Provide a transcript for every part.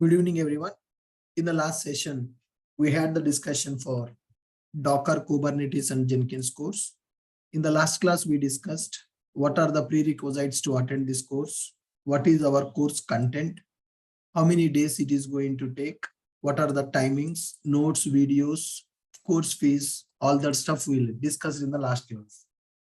Good evening, everyone. In the last session, we had the discussion for Docker, Kubernetes, and Jenkins course. In the last class, we discussed what are the prerequisites to attend this course, what is our course content, how many days it is going to take, what are the timings, notes, videos, course fees, all that stuff we'll discuss in the last class.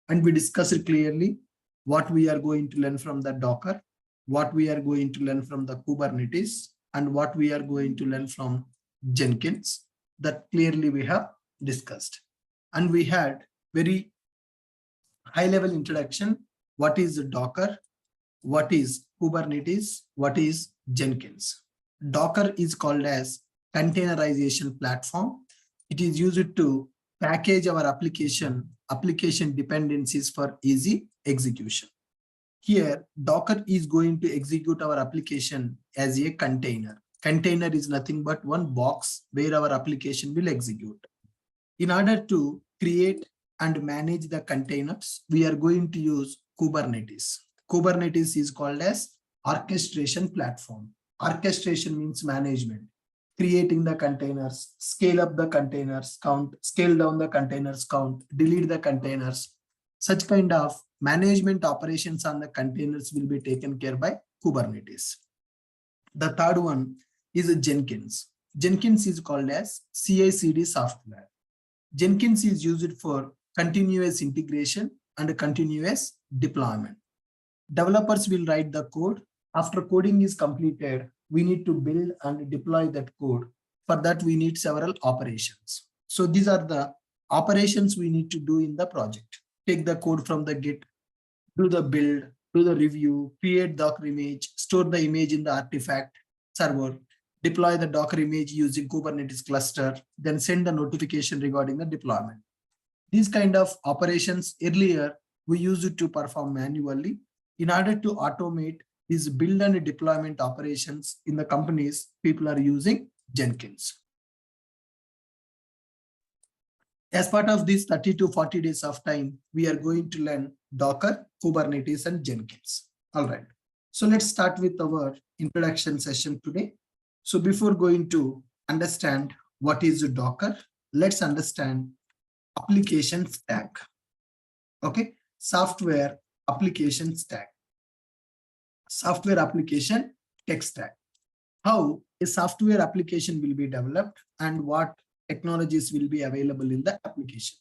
And we discussed clearly what we are going to learn from the Docker, what we are going to learn from the Kubernetes, and what we are going to learn from Jenkins. That clearly we have discussed. And we had very high level introduction. What is Docker? What is Kubernetes? What is Jenkins? Docker is called as containerization platform. It is used to package our application dependencies for easy execution. Here, Docker is going to execute our application as a container. Container is nothing but one box where our application will execute. In order to create and manage the containers, we are going to use Kubernetes. Kubernetes is called as orchestration platform. Orchestration means management, creating the containers, scale up the containers count, scale down the containers count, delete the containers. Such kind of management operations on the containers will be taken care by Kubernetes. The third one is Jenkins. Jenkins is called as CI/CD software. Jenkins is used for continuous integration and continuous deployment. Developers will write the code. After coding is completed, we need to build and deploy that code. For that, we need several operations. So these are the operations we need to do in the project. Take the code from the Git, do the build, do the review, create Docker image, store the image in the artifact server, deploy the Docker image using Kubernetes cluster, then send the notification regarding the deployment. These kind of operations earlier we used to perform manually. In order to automate these build and deployment operations in the companies, people are using Jenkins. As part of this 30 to 40 days of time, we are going to learn Docker, Kubernetes, and Jenkins. All right. So let's start with our introduction session today. So before going to understand what is Docker, let's understand application stack. Okay. Software application stack. Software application tech stack. How a software application will be developed and what technologies will be available in the application.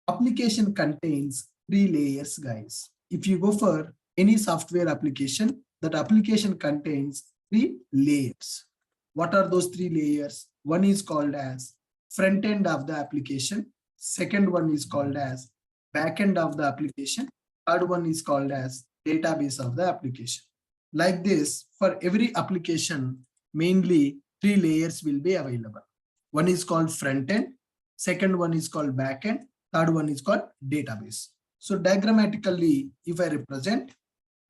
Application contains 3 layers, guys. If you go for any software application, that application contains 3 layers. What are those 3 layers? One is called as front end of the application. Second one is called as back end of the application. Third one is called as database of the application. Like this, for every application, mainly 3 layers will be available. One is called front end, second one is called back end, third one is called database. So diagrammatically, if I represent,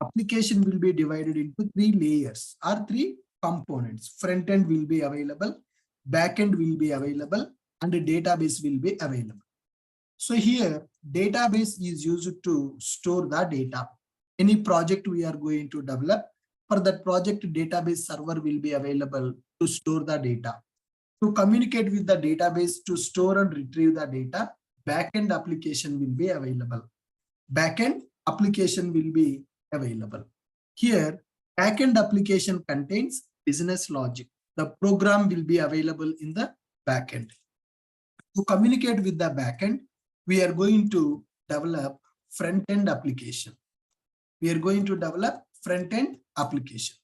application will be divided into 3 layers or 3 components. Front end will be available, back end will be available, and the database will be available. So here, database is used to store the data. Any project we are going to develop, for that project, database server will be available to store the data. To communicate with the database to store and retrieve the data, backend application will be available. Backend application will be available. Here, backend application contains business logic. The program will be available in the backend. To communicate with the backend, we are going to develop front-end application. We are going to develop front-end application.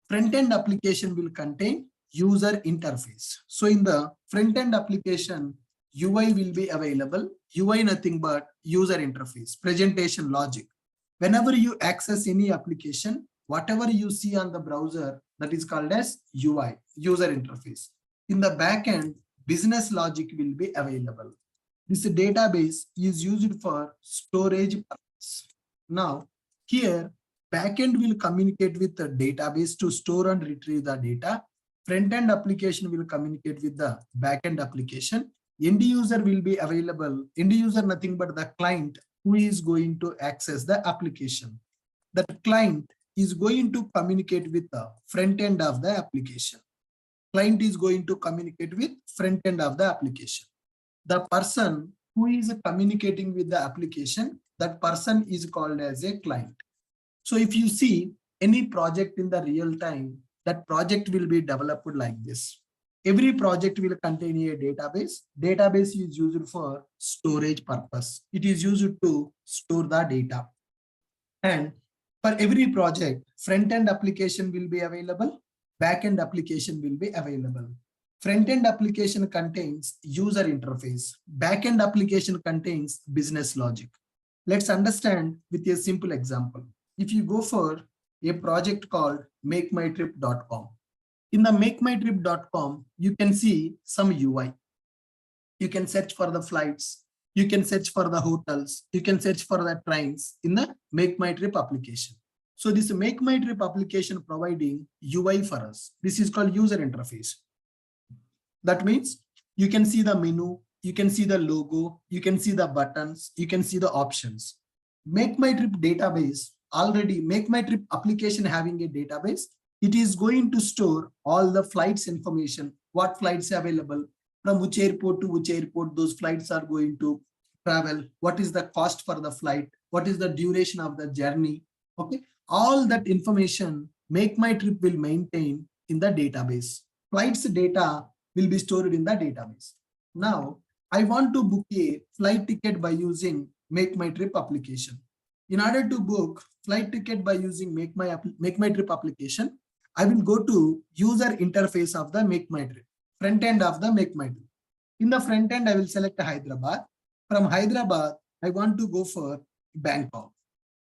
Front-end application will contain user interface. So in the front-end application, UI will be available. UI nothing but user interface, presentation logic. Whenever you access any application, whatever you see on the browser, that is called as UI, user interface. In the backend, business logic will be available. This database is used for storage purpose. Now, here, backend will communicate with the database to store and retrieve the data. Front-end application will communicate with the back-end application. End user will be available. End user nothing but the client who is going to access the application. That client is going to communicate with the front end of the application. Client is going to communicate with front end of the application. The person who is communicating with the application, that person is called as a client. So if you see any project in the real time, that project will be developed like this. Every project will contain a database. Database is used for storage purpose. It is used to store the data. And for every project, front-end application will be available, back-end application will be available. Front-end application contains user interface. Back-end application contains business logic. Let's understand with a simple example. If you go for a project called makemytrip.com, in the makemytrip.com, you can see some UI. You can search for the flights. You can search for the hotels. You can search for the trains in the Make My Trip application. So this Make My Trip application providing UI for us. This is called user interface. That means you can see the menu, you can see the logo, you can see the buttons, you can see the options. Make My Trip database, already Make My Trip application having a database, it is going to store all the flights information, what flights are available, from which airport to which airport those flights are going to travel, what is the cost for the flight, what is the duration of the journey. Okay, all that information Make My Trip will maintain in the database. Flights data will be stored in the database. Now, I want to book a flight ticket by using Make My Trip application. In order to book flight ticket by using Make My Trip application, I will go to user interface of the Make My Trip, front end of the Make My Trip. In the front end, I will select Hyderabad. From Hyderabad, I want to go for Bangkok.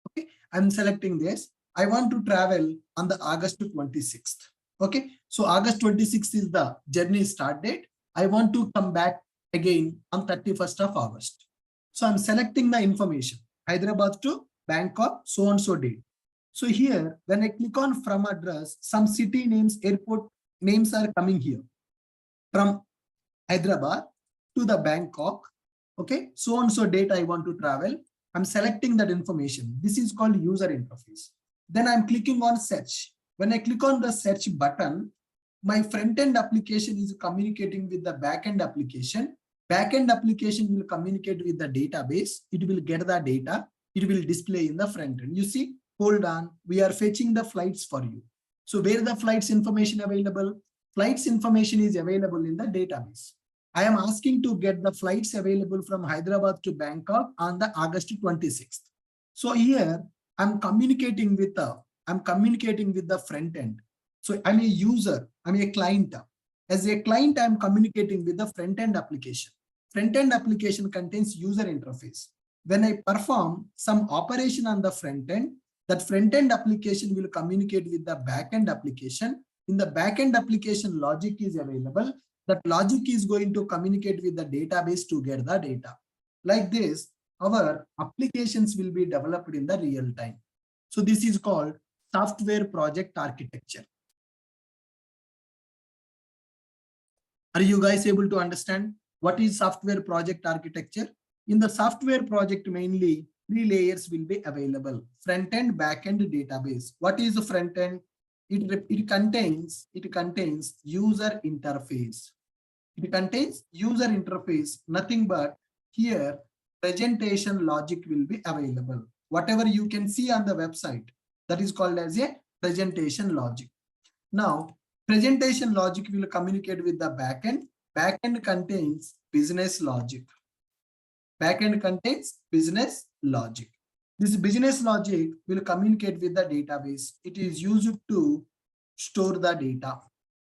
Okay, I'm selecting this. I want to travel on the August 26th. Okay, so August 26th is the journey start date. I want to come back again on 31st of August. So I'm selecting the information, Hyderabad to Bangkok, so and so date. So here, when I click on from address, some city names, airport names are coming here. From Hyderabad to the Bangkok, okay, so and so date I want to travel. I'm selecting that information. This is called user interface. Then I'm clicking on search. When I click on the search button, my front-end application is communicating with the back-end application. Back-end application will communicate with the database. It will get the data. It will display in the front end. You see, hold on, we are fetching the flights for you. So where the flights information available? Flights information is available in the database. I am asking to get the flights available from Hyderabad to Bangkok on the August 26th. So here I'm communicating with the front end. So I'm a user, I'm a client. As a client, I'm communicating with the front end application. Front end application contains user interface. When I perform some operation on the front end, that front end application will communicate with the back end application. In the back end application, logic is available. That logic is going to communicate with the database to get the data. Like this, our applications will be developed in the real time. So this is called software project architecture. Are you guys able to understand what is software project architecture? In the software project, mainly 3 layers will be available: front end, back end, database. What is the front end? It contains user interface. It contains user interface, nothing but here presentation logic will be available. Whatever you can see on the website, that is called as a presentation logic. Now, presentation logic will communicate with the backend. Backend contains business logic. Backend contains business logic. This business logic will communicate with the database. It is used to store the data.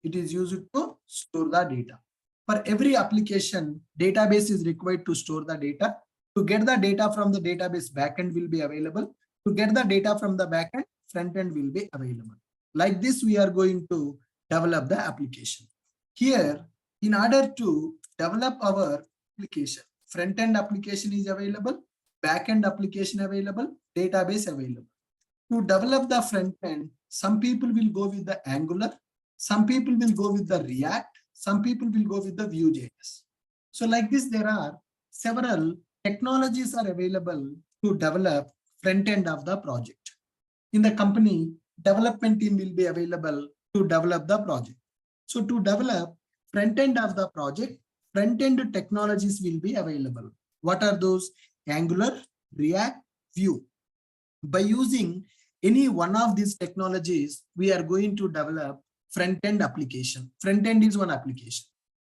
It is used to store the data. For every application, database is required to store the data. To get the data from the database, backend will be available. To get the data from the backend, front end will be available. Like this, we are going to develop the application. Here, in order to develop our application, front end application is available, back end application available, database available. To develop the front end, some people will go with the Angular, some people will go with the React, some people will go with the Vue.js. So like this, there are several technologies are available to develop front end of the project. In the company, development team will be available to develop the project. So to develop front end of the project, front end technologies will be available. What are those? Angular, React, Vue. By using any one of these technologies, we are going to develop front end application. Front end is one application.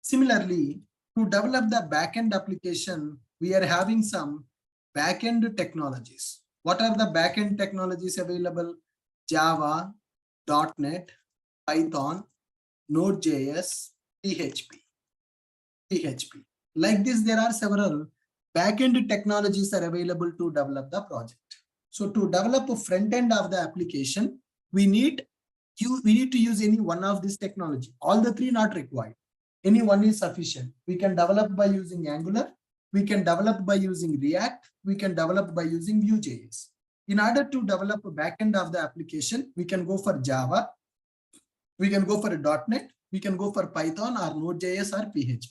Similarly, to develop the backend application, we are having some backend technologies. What are the backend technologies available? Java, .NET, Python, Node.js, PHP. Like this, there are several backend technologies are available to develop the project. So to develop a front end of the application, we need to use any one of these technology. All the three not required. Any one is sufficient. We can develop by using Angular. We can develop by using React. We can develop by using Vue.js. In order to develop a backend of the application, we can go for Java. We can go for a .NET. We can go for Python or Node.js or PHP.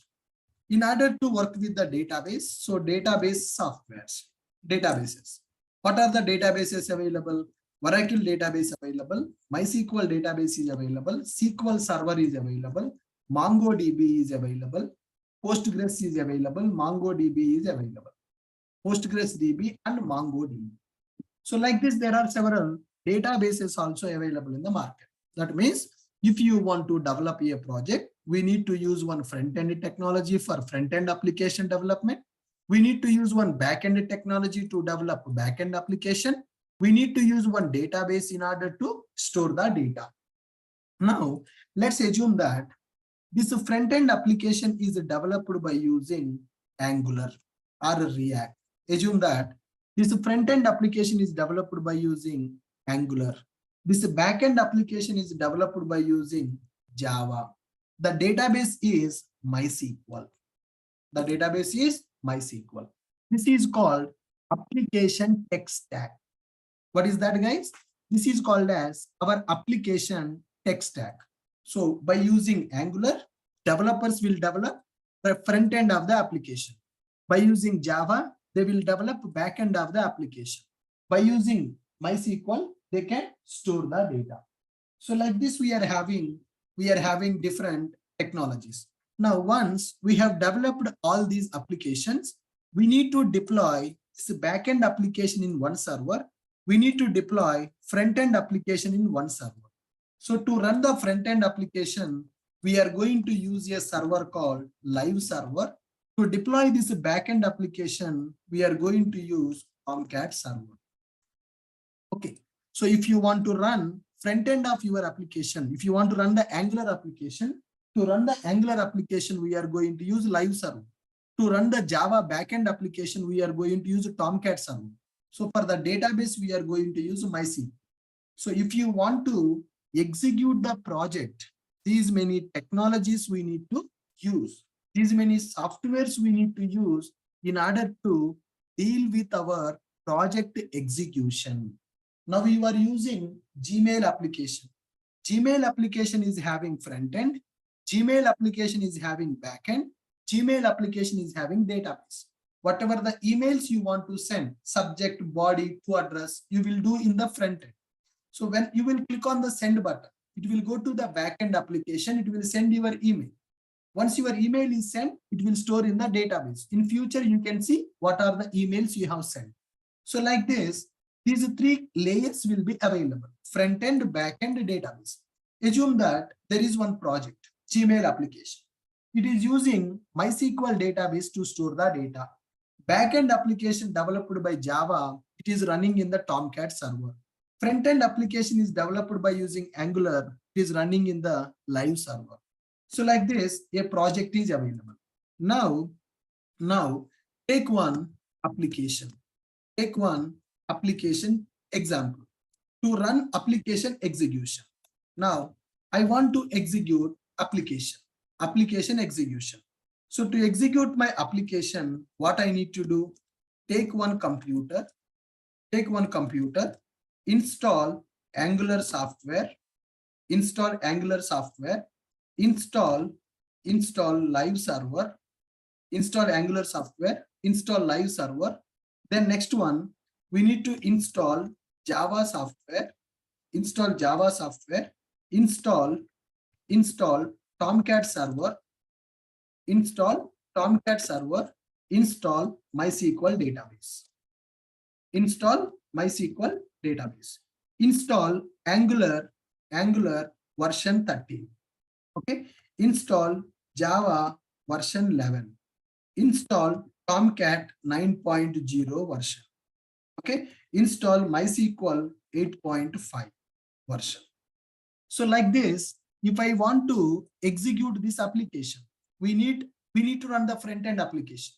In order to work with the database, so database softwares, databases. What are the databases available? Oracle database available, MySQL database is available, SQL Server is available, MongoDB is available, Postgres is available, MongoDB is available, PostgresDB and MongoDB. So like this, there are several databases also available in the market. That means if you want to develop a project, we need to use one front-end technology for front-end application development. We need to use one back-end technology to develop a back-end application. We need to use one database in order to store the data. Now, let's assume that this front-end application is developed by using Angular or React. Assume that this front-end application is developed by using Angular. This back-end application is developed by using Java. The database is MySQL. The database is MySQL. This is called application tech stack. What is that, guys? This is called as our application tech stack. So by using Angular, developers will develop the front end of the application. By using Java, they will develop back end of the application. By using MySQL, they can store the data. So like this, we are having different technologies. Now, once we have developed all these applications, we need to deploy this backend application in one server. We need to deploy front-end application in one server. So to run the front-end application, we are going to use a server called live server. To deploy this backend application, we are going to use Tomcat server. Okay. So if you want to run front end of your application, if you want to run the Angular application, to run the Angular application, we are going to use live server. To run the Java backend application, we are going to use Tomcat server. So for the database, we are going to use MySQL. So if you want to execute the project, these many technologies we need to use, these many softwares we need to use in order to deal with our project execution. Now we are using Gmail application. Gmail application is having front end. Gmail application is having backend. Gmail application is having database. Whatever the emails you want to send, subject, body, to address, you will do in the front end. So when you will click on the send button, it will go to the backend application. It will send your email. Once your email is sent, it will store in the database. In future, you can see what are the emails you have sent. So like this, these three layers will be available: front end, back end, database. Assume that there is one project, Gmail application. It is using MySQL database to store the data. Backend application developed by Java, it is running in the Tomcat server. Front end application is developed by using Angular, it is running in the live server. So like this, a project is available. Now take one application. Take one application example to run application execution. Now I want to execute application execution. So to execute my application, what I need to do? Take one computer, install Angular software, install live server, install Angular software, install live server. Then next one, we need to install Java software, install Tomcat server, install Tomcat server, install MySQL database. Install MySQL database. Install Angular version 13. Okay. Install Java version 11. Install Tomcat 9.0 version. Okay. Install MySQL 8.5 version. So like this, if I want to execute this application, we need to run the front-end application.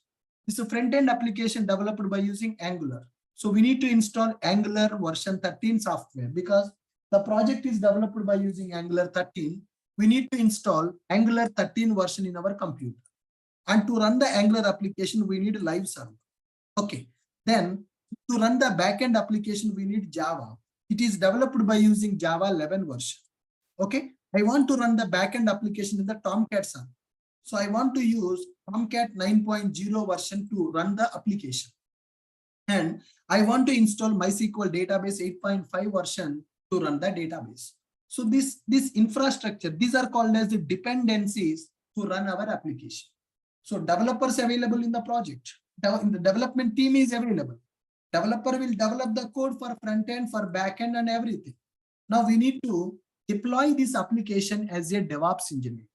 This is a front-end application developed by using Angular. So we need to install Angular version 13 software because the project is developed by using Angular 13. We need to install Angular 13 version in our computer. And to run the Angular application, we need a live server. Okay. Then to run the backend application, we need Java. It is developed by using Java 11 version. Okay. I want to run the backend application in the Tomcat server. So I want to use Tomcat 9.0 version to run the application. And I want to install MySQL database 8.5 version to run the database. So this infrastructure, these are called as the dependencies to run our application. So developers available in the project, in the development team is available. Developer will develop the code for front end, for back end and everything. Now we need to deploy this application as a DevOps engineer.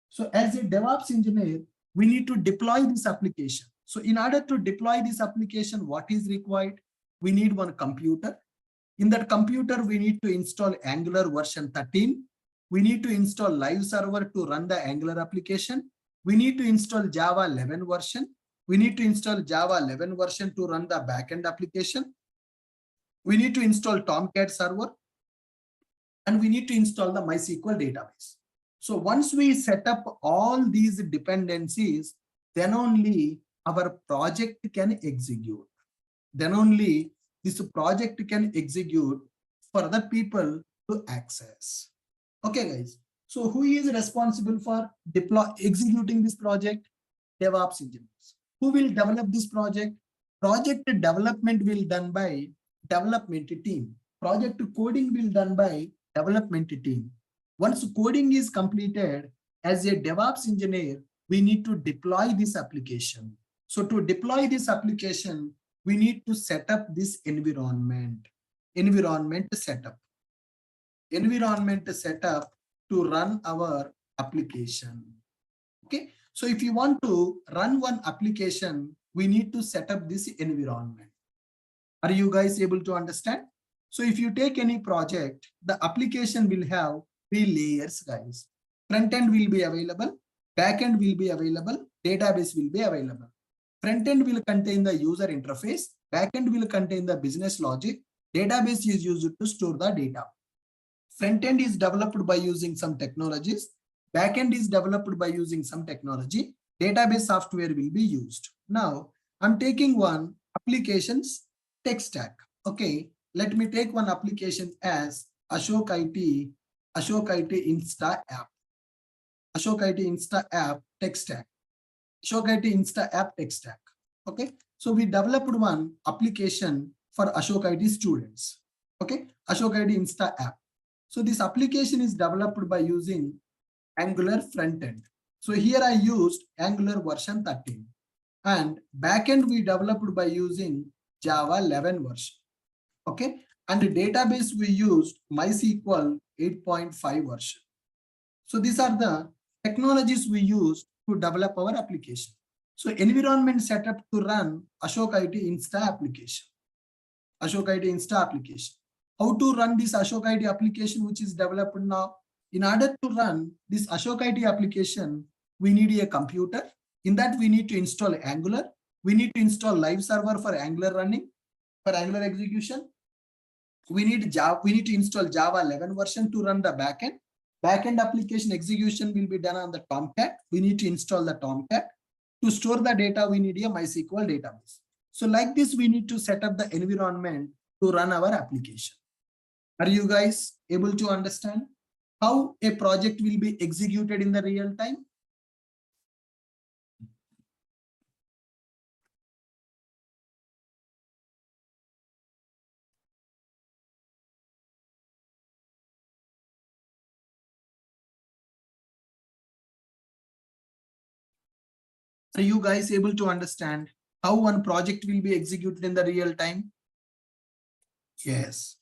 So as a DevOps engineer, we need to deploy this application. So in order to deploy this application, what is required? We need one computer. In that computer, we need to install Angular version 13. We need to install live server to run the Angular application. We need to install Java 11 version. We need to install Java 11 version to run the backend application. We need to install Tomcat server. And we need to install the MySQL database. So once we set up all these dependencies, then only our project can execute. Then only this project can execute for other people to access. Okay, guys. So who is responsible for executing this project? DevOps engineers. Who will develop this project? Project development will be done by development team. Project coding will be done by development team. Once coding is completed, as a DevOps engineer, we need to deploy this application. So to deploy this application, we need to set up this environment setup to run our application. Okay. So if you want to run one application, we need to set up this environment. Are you guys able to understand? So if you take any project, the application will have 3 layers, guys. Front end will be available, back end will be available, database will be available. Front end will contain the user interface, back end will contain the business logic, database is used to store the data. Front end is developed by using some technologies, back end is developed by using some technology, database software will be used. Now, I'm taking one applications tech stack. Okay, let me take one application as Ashok IT Insta app. Ashok IT Insta app tech stack. Ashok IT Insta app tech stack. Okay, so we developed one application for Ashok IT students. Okay, Ashok IT Insta app. So this application is developed by using Angular front end. So here I used Angular version 13 and backend we developed by using Java 11 version. Okay, and the database we used MySQL 8.5 version. So these are the technologies we use to develop our application. So environment setup to run Ashok IT Insta application. Ashok IT Insta application. How to run this Ashok IT application which is developed now? In order to run this Ashok IT application, we need a computer. In that we need to install Angular. We need to install live server for Angular running, for Angular execution. We need to install Java 11 version to run the backend. Backend application execution will be done on the Tomcat. We need to install the Tomcat. To store the data, we need a MySQL database. So like this, we need to set up the environment to run our application. Are you guys able to understand how a project will be executed in the real time? Are you guys able to understand how one project will be executed in the real time? Yes.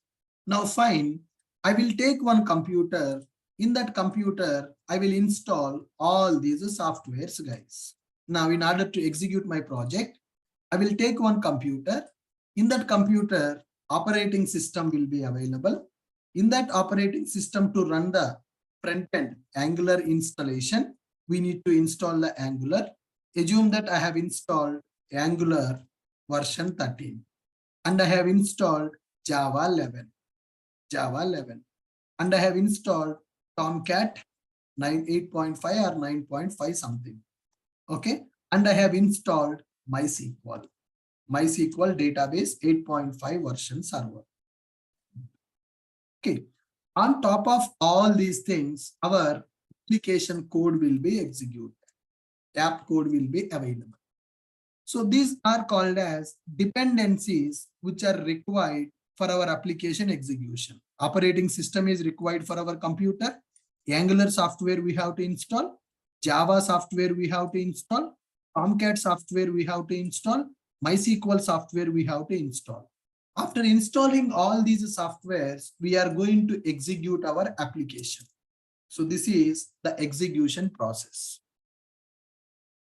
Now fine, I will take one computer. In that computer, I will install all these softwares, guys. Now in order to execute my project, I will take one computer. In that computer, operating system will be available. In that operating system, to run the front-end Angular installation, we need to install the Angular. Assume that I have installed Angular version 13 and I have installed Java 11, and I have installed Tomcat 8.5 or 9.5 something. Okay, and I have installed MySQL database 8.5 version server. Okay, on top of all these things, our application code will be executed. App code will be available. So these are called as dependencies which are required for our application execution. Operating system is required for our computer. Angular software we have to install. Java software we have to install. Tomcat software we have to install. MySQL software we have to install. After installing all these softwares, we are going to execute our application. So this is the execution process.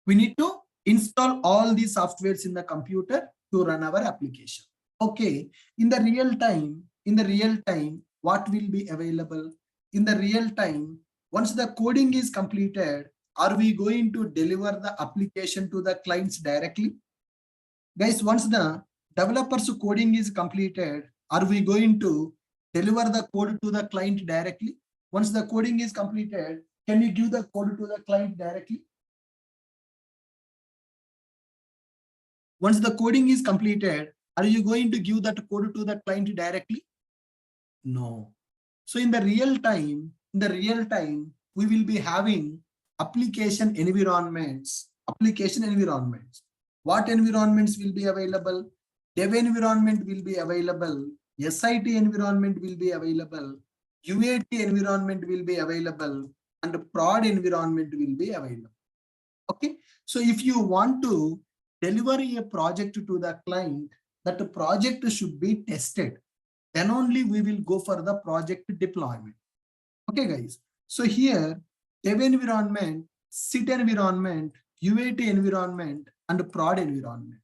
We need to install all these softwares in the computer to run our application. Okay, in the real time, what will be available? In the real time, once the coding is completed, are we going to deliver the application to the clients directly? Guys, once the developer's coding is completed, are we going to deliver the code to the client directly? Once the coding is completed, can you give the code to the client directly? Once the coding is completed, are you going to give that code to the client directly? No. So in the real time, we will be having application environments. What environments will be available? Dev environment will be available. SIT environment will be available. UAT environment will be available. And prod environment will be available. Okay. So if you want to deliver a project to the client, that the project should be tested. Then only we will go for the project deployment. Okay, guys. So here, dev environment, SIT environment, UAT environment, and prod environment.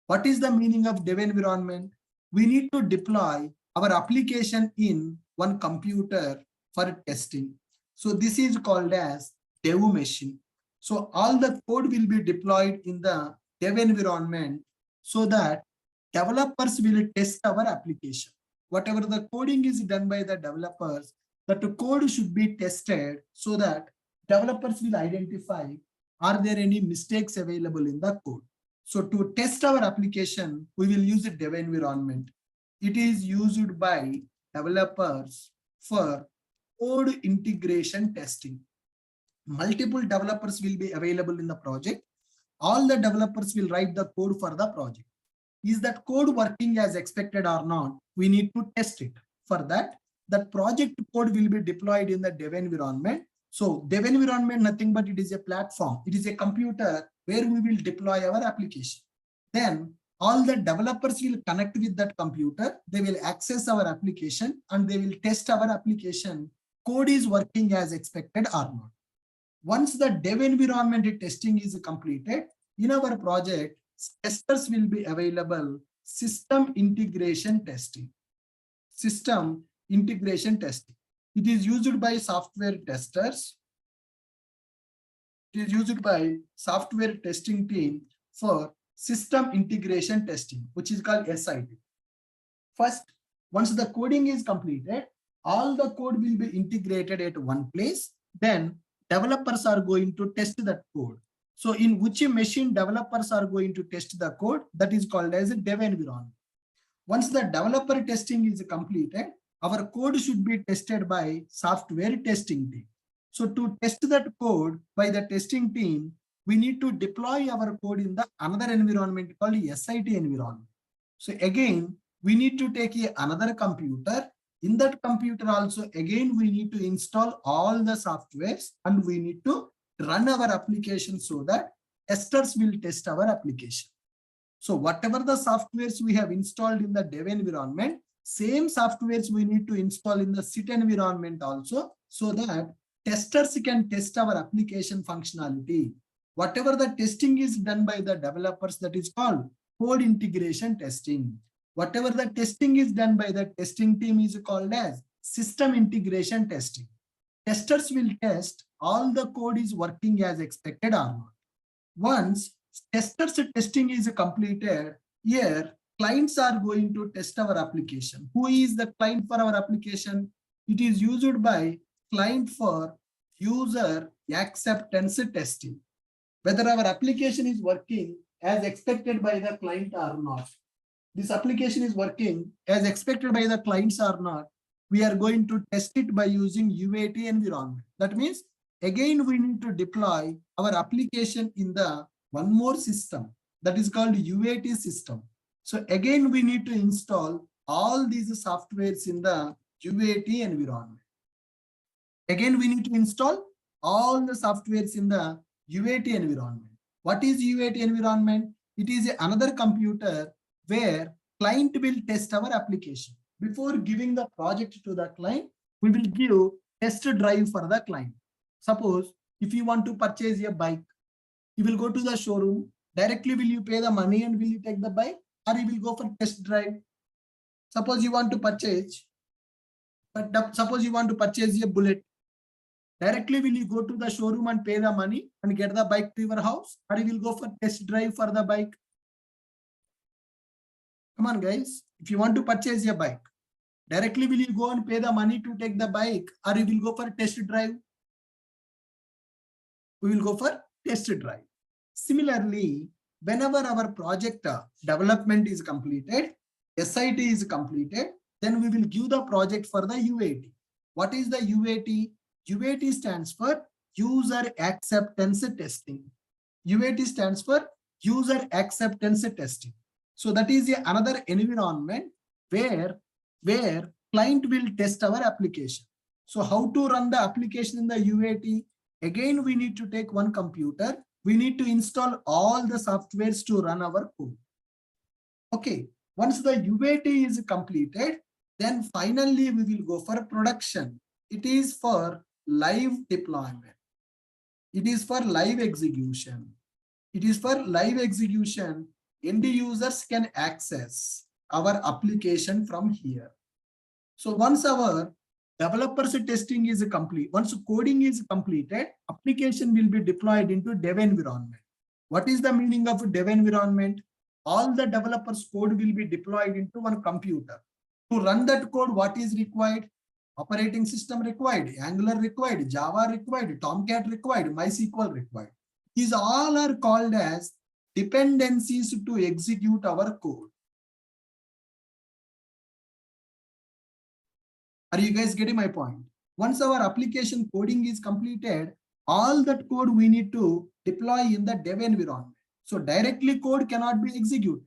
What is the meaning of dev environment? We need to deploy our application in one computer for testing. So this is called as dev machine. So all the code will be deployed in the dev environment so that developers will test our application. Whatever the coding is done by the developers, that the code should be tested so that developers will identify, are there any mistakes available in the code? So to test our application, we will use a dev environment. It is used by developers for code integration testing. Multiple developers will be available in the project. All the developers will write the code for the project. Is that code working as expected or not? We need to test it. For that, that project code will be deployed in the dev environment. So dev environment, nothing but it is a platform. It is a computer where we will deploy our application. Then all the developers will connect with that computer. They will access our application and they will test our application. Code is working as expected or not. Once the dev environment testing is completed, in our project, testers will be available. System integration testing. It is used by software testers. It is used by software testing team for system integration testing, which is called SIT. First, once the coding is completed, all the code will be integrated at one place. Then developers are going to test that code. So in which machine developers are going to test the code, that is called as a dev environment. Once the developer testing is completed, our code should be tested by software testing team. So to test that code by the testing team, we need to deploy our code in the another environment called SIT environment. So again, we need to take another computer. In that computer also, again, we need to install all the softwares and we need to run our application so that testers will test our application. So whatever the softwares we have installed in the dev environment, same softwares we need to install in the sit environment also, so that testers can test our application functionality. Whatever the testing is done by the developers, that is called code integration testing. Whatever the testing is done by the testing team is called as system integration testing. Testers will test all the code is working as expected or not. Once testers testing is completed, here clients are going to test our application. Who is the client for our application? It is used by client for user acceptance testing. Whether our application is working as expected by the client or not. This application is working as expected by the clients or not. We are going to test it by using UAT environment. That means again we need to deploy our application in the one more system that is called UAT system. So again we need to install all these softwares in the UAT environment. Again we need to install all the softwares in the UAT environment. What is UAT environment? It is another computer where client will test our application. Before giving the project to the client, we will give test drive for the client. Suppose if you want to purchase a bike, you will go to the showroom. Directly will you pay the money and will you take the bike, or you will go for test drive? Suppose you want to purchase, suppose you want to purchase a bullet. Directly will you go to the showroom and pay the money and get the bike to your house, or you will go for test drive for the bike? Come on guys, if you want to purchase a bike, directly will you go and pay the money to take the bike, or you will go for test drive? We will go for test drive. Similarly, whenever our project development is completed, SIT is completed, then we will give the project for the UAT. What is the UAT? UAT stands for user acceptance testing. UAT stands for user acceptance testing. So that is another environment where client will test our application. So how to run the application in the UAT? Again, we need to take one computer. We need to install all the softwares to run our code. Okay, once the UAT is completed, then finally we will go for production. It is for live deployment. It is for live execution. It is for live execution. End users can access our application from here. So once our developers testing is complete, once coding is completed, application will be deployed into dev environment. What is the meaning of dev environment? All the developers code will be deployed into one computer. To run that code, what is required? Operating system required, Angular required, Java required, Tomcat required, MySQL required. These all are called as dependencies to execute our code. Are you guys getting my point? Once our application coding is completed, all that code we need to deploy in the dev environment. So directly code cannot be executed.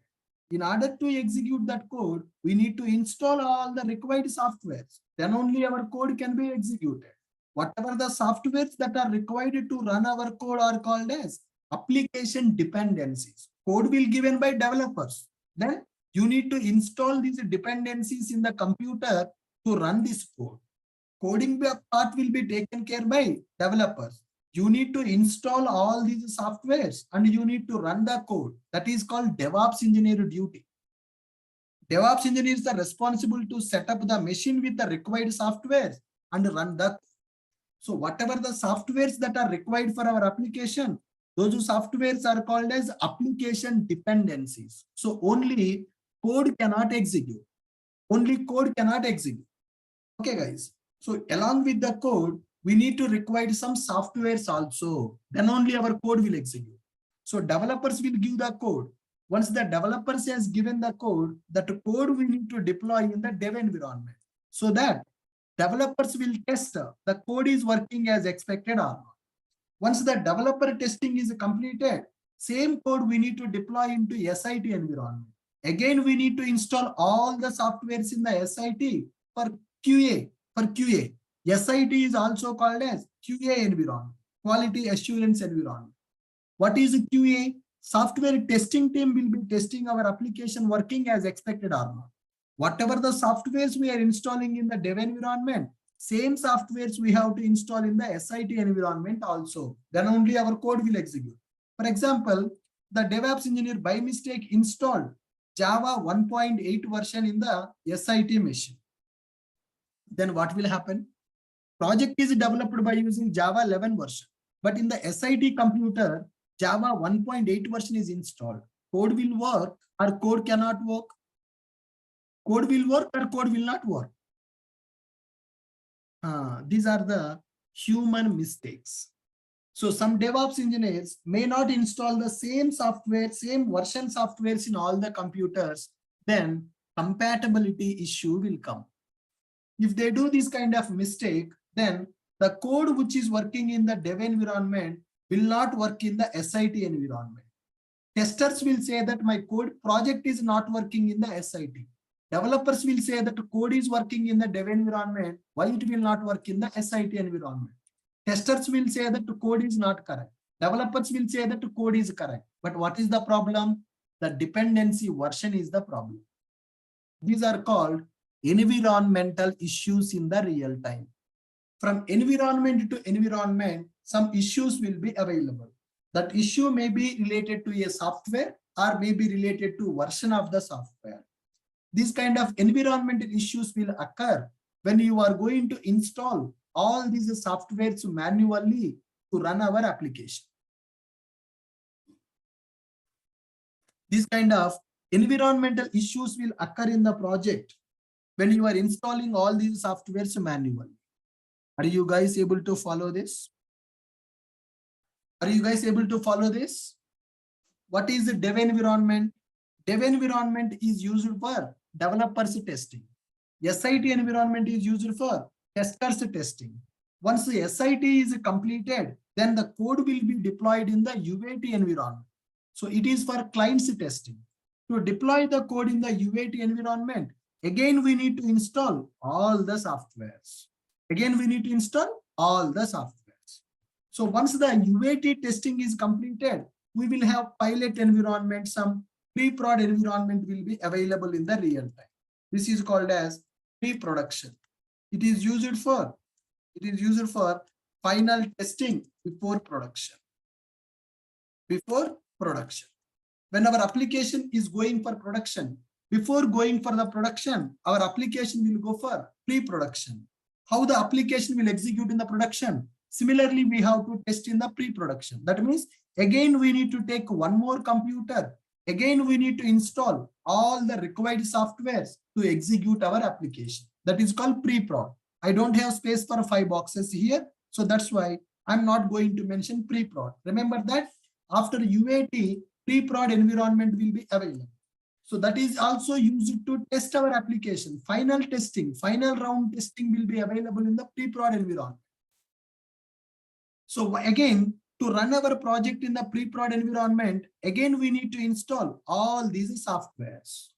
In order to execute that code, we need to install all the required softwares. Then only our code can be executed. Whatever the softwares that are required to run our code are called as application dependencies. Code will be given by developers. Then you need to install these dependencies in the computer to run this code. Coding part will be taken care by developers. You need to install all these softwares and you need to run the code. That is called DevOps engineer duty. DevOps engineers are responsible to set up the machine with the required softwares and run the code. So whatever the softwares that are required for our application, those softwares are called as application dependencies. So only code cannot execute. Only code cannot execute. Okay, guys. So along with the code, we need to require some softwares also. Then only our code will execute. So developers will give the code. Once the developers has given the code, that code we need to deploy in the dev environment so that developers will test the code is working as expected or not. Once the developer testing is completed, same code we need to deploy into SIT environment. Again, we need to install all the softwares in the SIT for QA. SIT is also called as QA environment, quality assurance environment. What is QA? Software testing team will be testing our application working as expected or not. Whatever the softwares we are installing in the dev environment, same softwares we have to install in the SIT environment also. Then only our code will execute. For example, the DevOps engineer by mistake installed Java 1.8 version in the SIT machine. Then what will happen? Project is developed by using Java 11 version, but in the SIT computer, Java 1.8 version is installed. Code will work or code cannot work. Code will work or code will not work. These are the human mistakes. So some DevOps engineers may not install the same software, same version softwares in all the computers. Then compatibility issue will come. If they do this kind of mistake, then the code which is working in the dev environment will not work in the SIT environment. Testers will say that my code project is not working in the SIT. Developers will say that code is working in the dev environment. Why it will not work in the SIT environment? Testers will say that the code is not correct. Developers will say that the code is correct. But what is the problem? The dependency version is the problem. These are called environmental issues in the real time. From environment to environment, some issues will be available. That issue may be related to a software or may be related to version of the software. These kind of environmental issues will occur when you are going to install all these softwares manually to run our application. These kind of environmental issues will occur in the project when you are installing all these softwares manually. Are you guys able to follow this? Are you guys able to follow this? What is the dev environment? Dev environment is used for developers testing. SIT environment is used for testers testing. Once the SIT is completed, then the code will be deployed in the UAT environment. So it is for clients testing. To deploy the code in the UAT environment, again we need to install all the softwares. Again we need to install all the softwares. So once the UAT testing is completed, we will have pilot environment, some pre-prod environment will be available in the real time. This is called as pre-production. It is used for final testing before production. Before production. When our application is going for production, before going for the production, our application will go for pre-production. How the application will execute in the production? Similarly, we have to test in the pre-production. That means again we need to take one more computer. Again we need to install all the required softwares to execute our application. That is called pre-prod. I don't have space for 5 boxes here, so that's why I'm not going to mention pre-prod. Remember that after UAT, pre-prod environment will be available. So that is also used to test our application. Final testing, final round testing will be available in the pre-prod environment. So again, to run our project in the pre-prod environment, again we need to install all these softwares.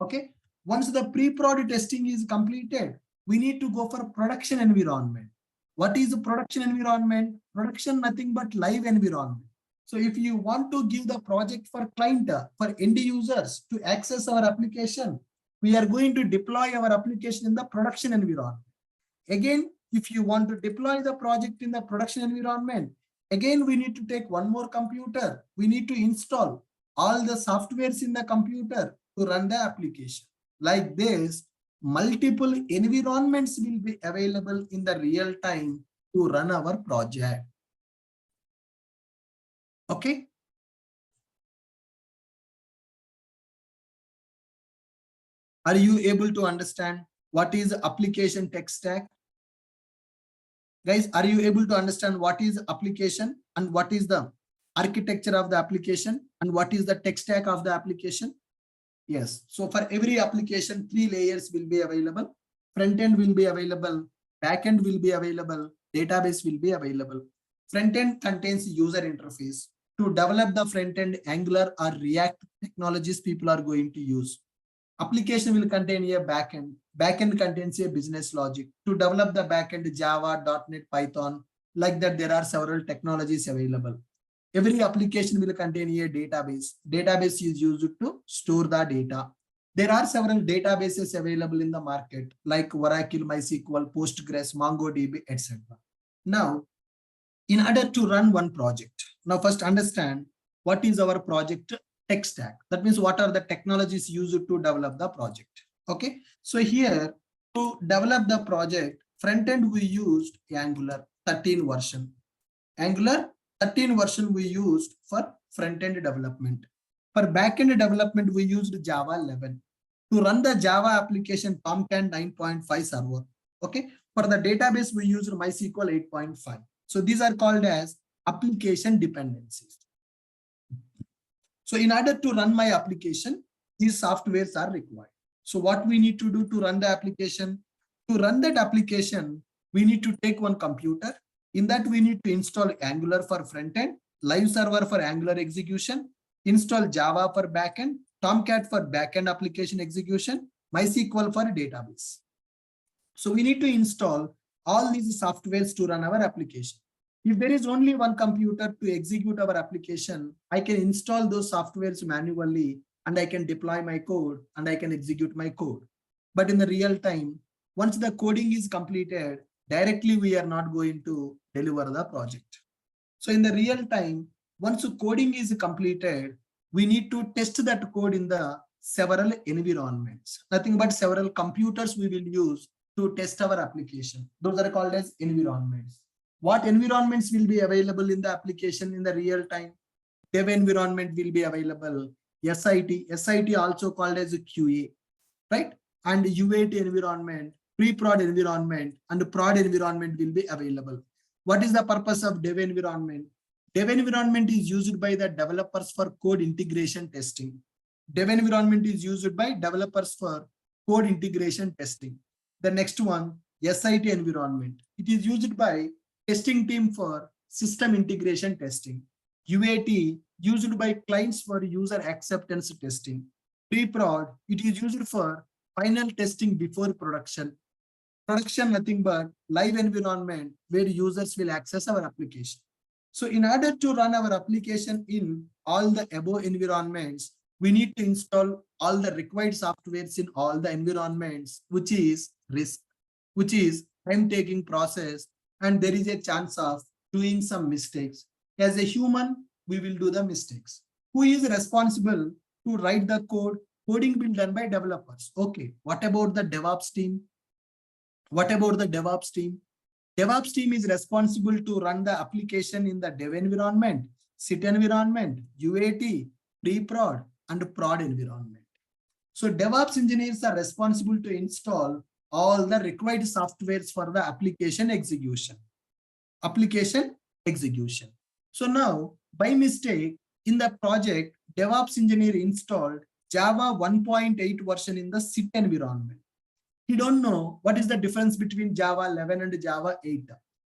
Okay. Once the pre-prod testing is completed, we need to go for production environment. What is the production environment? Production nothing but live environment. So if you want to give the project for client, for end users to access our application, we are going to deploy our application in the production environment. Again, if you want to deploy the project in the production environment, again we need to take one more computer. We need to install all the softwares in the computer to run the application. Like this, multiple environments will be available in the real time to run our project. Okay. Are you able to understand what is application tech stack? Guys, are you able to understand what is application and what is the architecture of the application and what is the tech stack of the application? Yes. So for every application, 3 layers will be available. Front end will be available. Back end will be available. Database will be available. Front end contains user interface. To develop the front end, Angular or React technologies people are going to use. Application will contain a backend. Backend contains a business logic. To develop the backend, Java, .NET, Python, like that there are several technologies available. Every application will contain a database. Database is used to store the data. There are several databases available in the market like Oracle, MySQL, Postgres, MongoDB, etc. Now, in order to run one project, now first understand what is our project tech stack. That means what are the technologies used to develop the project. Okay, so here to develop the project, front end we used Angular 13 version. Angular 13 version we used for front end development. For back end development, we used Java 11. To run the Java application, Tomcat 9.5 server. Okay, for the database, we used MySQL 8.5. So these are called as application dependencies. So in order to run my application, these softwares are required. So what we need to do to run the application? To run that application, we need to take one computer. In that, we need to install Angular for front end, live server for Angular execution, install Java for backend, Tomcat for backend application execution, MySQL for database. So we need to install all these softwares to run our application. If there is only one computer to execute our application, I can install those softwares manually and I can deploy my code and I can execute my code. But in the real time, once the coding is completed, directly we are not going to deliver the project. So in the real time, once the coding is completed, we need to test that code in the several environments. Nothing but several computers we will use to test our application. Those are called as environments. What environments will be available in the application in the real time? Dev environment will be available. SIT also called as a QA, right? And UAT environment, pre-prod environment, and prod environment will be available. What is the purpose of dev environment? Dev environment is used by the developers for code integration testing. Dev environment is used by developers for code integration testing. The next one, SIT environment. It is used by testing team for system integration testing. UAT used by clients for user acceptance testing. Pre-prod, it is used for final testing before production. Production, nothing but live environment where users will access our application. So in order to run our application in all the above environments, we need to install all the required softwares in all the environments, which is risk, which is time-taking process, and there is a chance of doing some mistakes. As a human, we will do the mistakes. Who is responsible to write the code? Coding will be done by developers. Okay, what about the DevOps team? What about the DevOps team? DevOps team is responsible to run the application in the dev environment, SIT environment, UAT, pre-prod, and prod environment. So DevOps engineers are responsible to install all the required softwares for the application execution. So now, by mistake, in the project, DevOps engineer installed Java 1.8 version in the SIT environment. He don't know what is the difference between Java 11 and Java 8.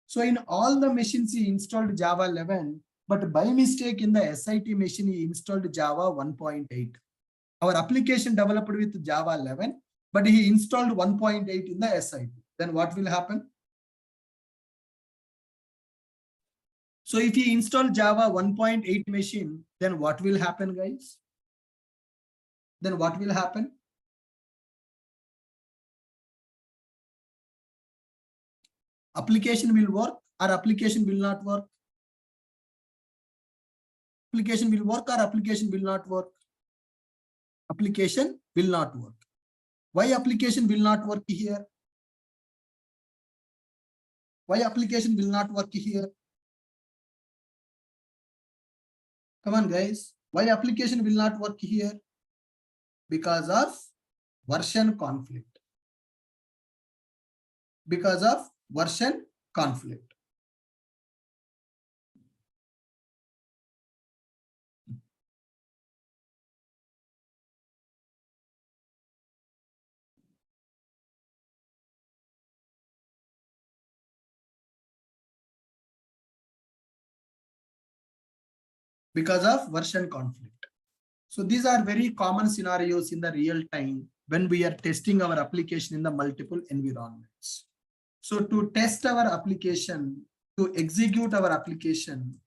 So in all the machines, he installed Java 11, but by mistake in the SIT machine, he installed Java 1.8. Our application developed with Java 11, but he installed 1.8 in the SIT. Then what will happen? So if he installed Java 1.8 machine, then what will happen, guys? Then what will happen? Application will work or application will not work? Application will work or application will not work? Application will not work. Why application will not work here? Why application will not work here? Come on, guys. Why application will not work here? Because of version conflict. Because of version conflict. Because of version conflict. So these are very common scenarios in the real time when we are testing our application in the multiple environments. So to test our application, to execute our application,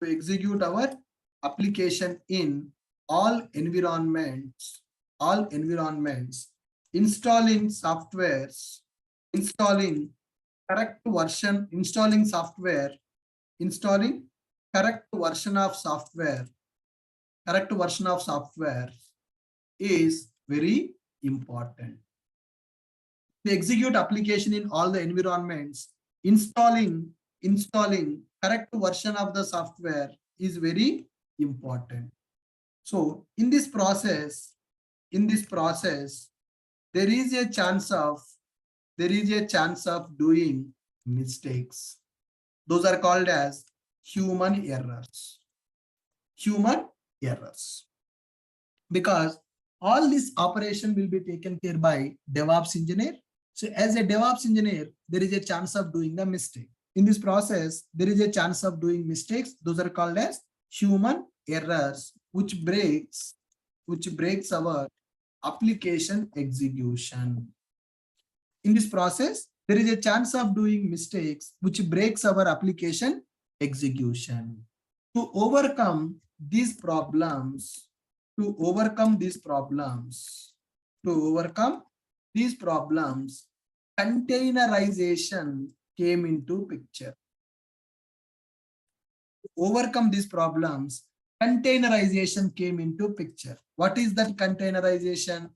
to execute our application in all environments, installing softwares, installing correct version, installing correct version of software is very important. To execute application in all the environments, installing correct version of the software is very important. So in this process, there is a chance of doing mistakes. Those are called as human errors. Because all this operation will be taken care by DevOps engineer. So as a DevOps engineer, there is a chance of doing the mistake. In this process, there is a chance of doing mistakes. Those are called as human errors, which breaks our application execution. In this process, there is a chance of doing mistakes, which breaks our application execution. To overcome these problems, containerization came into picture. To overcome these problems, containerization came into picture. What is that containerization?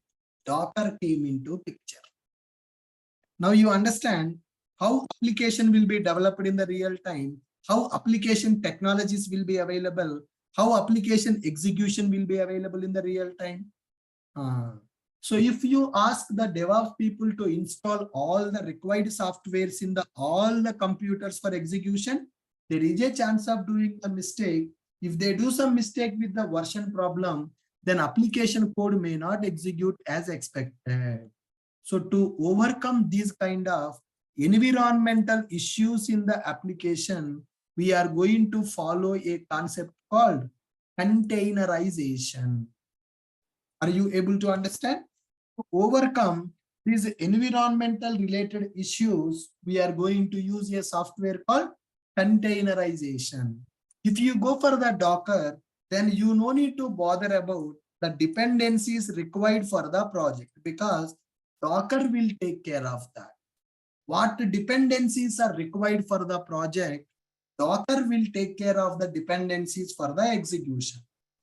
Docker came into picture. Now you understand how application will be developed in the real time, how application technologies will be available, how application execution will be available in the real time. So if you ask the DevOps people to install all the required softwares in all the computers for execution, there is a chance of doing a mistake. If they do some mistake with the version problem, then application code may not execute as expected. So to overcome these kind of environmental issues in the application, we are going to follow a concept called containerization. Are you able to understand? To overcome these environmental related issues, we are going to use a software called containerization. If you go for the Docker, then you no need to bother about the dependencies required for the project, because Docker will take care of that. What dependencies are required for the project, Docker will take care of the dependencies for the execution.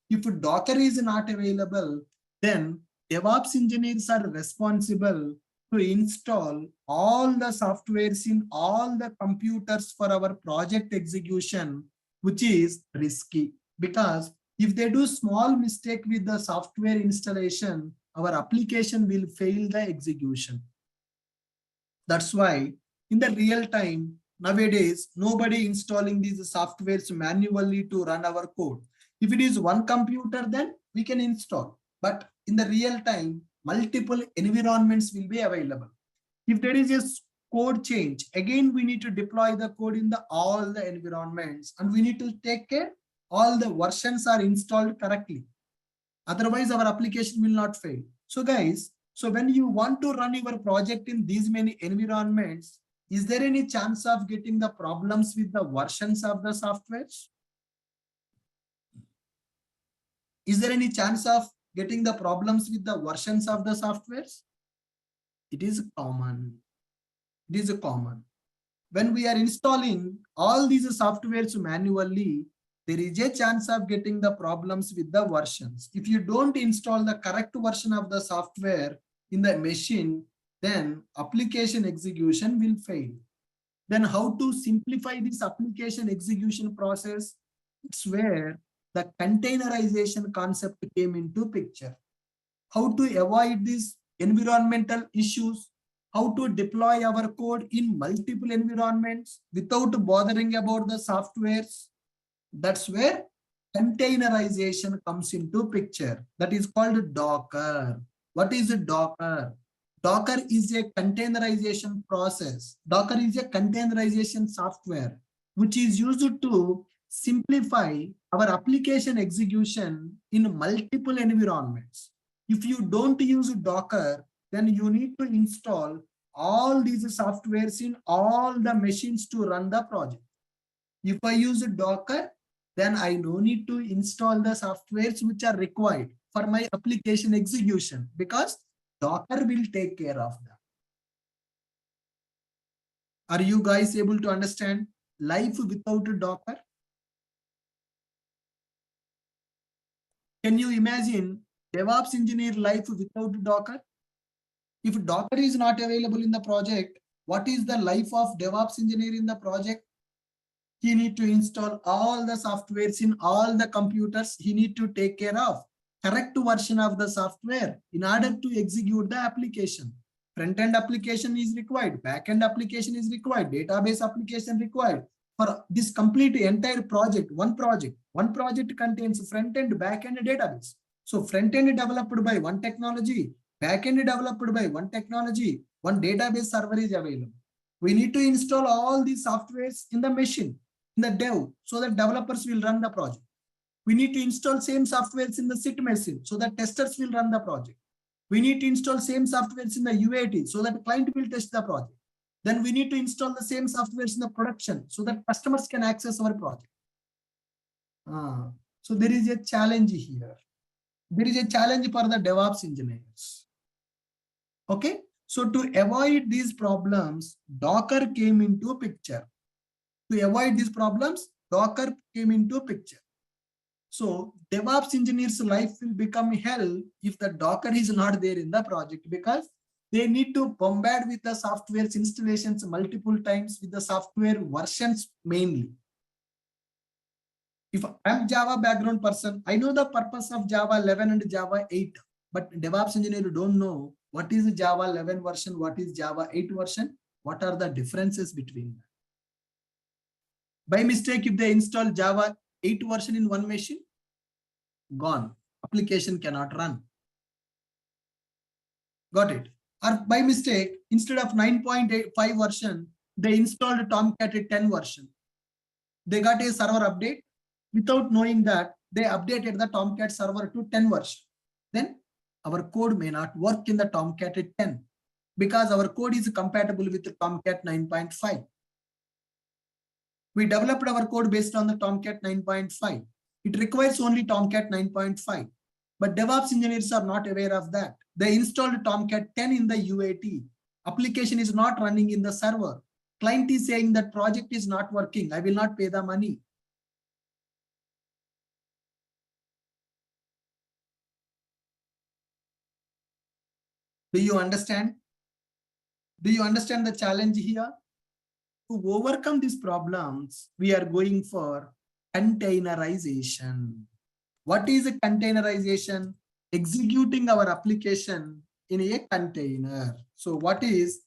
If Docker is not available, then DevOps engineers are responsible to install all the softwares in all the computers for our project execution, which is risky, because if they do small mistake with the software installation, our application will fail the execution. That's why in the real time, nowadays, nobody installing these softwares manually to run our code. If it is one computer, then we can install. But in the real time, multiple environments will be available. If there is a code change, again, we need to deploy the code in all the environments, and we need to take care all the versions are installed correctly. Otherwise, our application will not fail. So guys, so when you want to run your project in these many environments, is there any chance of getting the problems with the versions of the softwares? Is there any chance of getting the problems with the versions of the softwares? It is common. It is common. When we are installing all these softwares manually, there is a chance of getting the problems with the versions. If you don't install the correct version of the software in the machine, then application execution will fail. Then how to simplify this application execution process? It's where the containerization concept came into picture. How to avoid these environmental issues, how to deploy our code in multiple environments without bothering about the softwares. That's where containerization comes into picture. That is called Docker. What is a Docker? Docker is a containerization process. Docker is a containerization software which is used to simplify our application execution in multiple environments. If you don't use Docker, then you need to install all these softwares in all the machines to run the project. If I use Docker, then I no need to install the softwares which are required for my application execution because Docker will take care of that. Are you guys able to understand life without Docker? Can you imagine DevOps engineer life without Docker? If Docker is not available in the project, what is the life of DevOps engineer in the project? He need to install all the softwares in all the computers. He need to take care of correct version of the software in order to execute the application. Front-end application is required, back-end application is required, database application required. For this complete entire project, one project contains front-end, back-end, database. So front-end developed by one technology, back-end developed by one technology, one database server is available. We need to install all these softwares in the machine, in the dev, so that developers will run the project. We need to install same softwares in the sit machine so that testers will run the project. We need to install same softwares in the UAT so that client will test the project. Then we need to install the same softwares in the production so that customers can access our project. So there is a challenge here. There is a challenge for the DevOps engineers. Okay. So to avoid these problems, Docker came into picture. To avoid these problems, Docker came into picture. So DevOps engineers' life will become hell if the Docker is not there in the project because they need to bombard with the software's installations multiple times with the software versions mainly. If I'm Java background person, I know the purpose of Java 11 and Java 8, but DevOps engineer don't know what is Java 11 version, what is Java 8 version, what are the differences between them. By mistake, if they install Java 8 version in one machine, gone. Application cannot run. Got it? Or by mistake, instead of 9.5 version, they installed Tomcat 10 version. They got a server update. Without knowing that, they updated the Tomcat server to 10 version. Then our code may not work in the Tomcat 10 because our code is compatible with the Tomcat 9.5. We developed our code based on the Tomcat 9.5. It requires only Tomcat 9.5. But DevOps engineers are not aware of that. They installed Tomcat 10 in the UAT. Application is not running in the server. Client is saying that project is not working. I will not pay the money. Do you understand? Do you understand the challenge here? To overcome these problems, we are going for containerization. What is a containerization? Executing our application in a container. So what is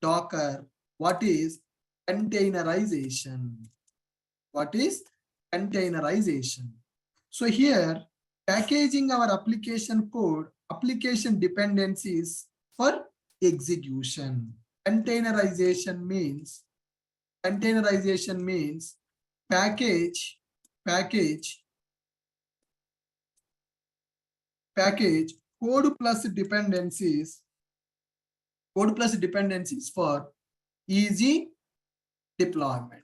Docker? What is containerization? What is containerization? So here, packaging our application code, application dependencies for execution. Containerization means package code plus dependencies for easy deployment.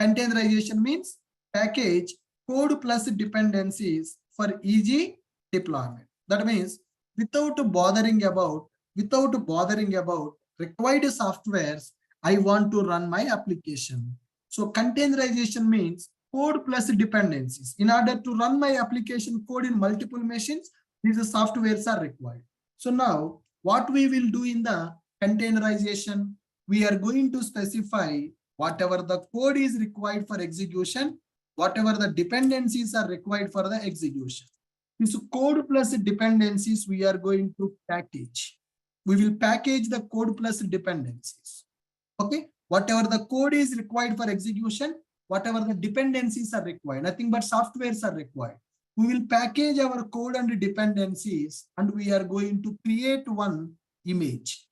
Containerization means package code plus dependencies for easy deployment. That means without bothering about required softwares, I want to run my application. So containerization means code plus dependencies. In order to run my application code in multiple machines, these softwares are required. So now what we will do in the containerization, we are going to specify whatever the code is required for execution, whatever the dependencies are required for the execution. This code plus dependencies we are going to package. We will package the code plus dependencies. Okay, whatever the code is required for execution, whatever the dependencies are required, nothing but softwares are required. We will package our code and dependencies and we are going to create one image.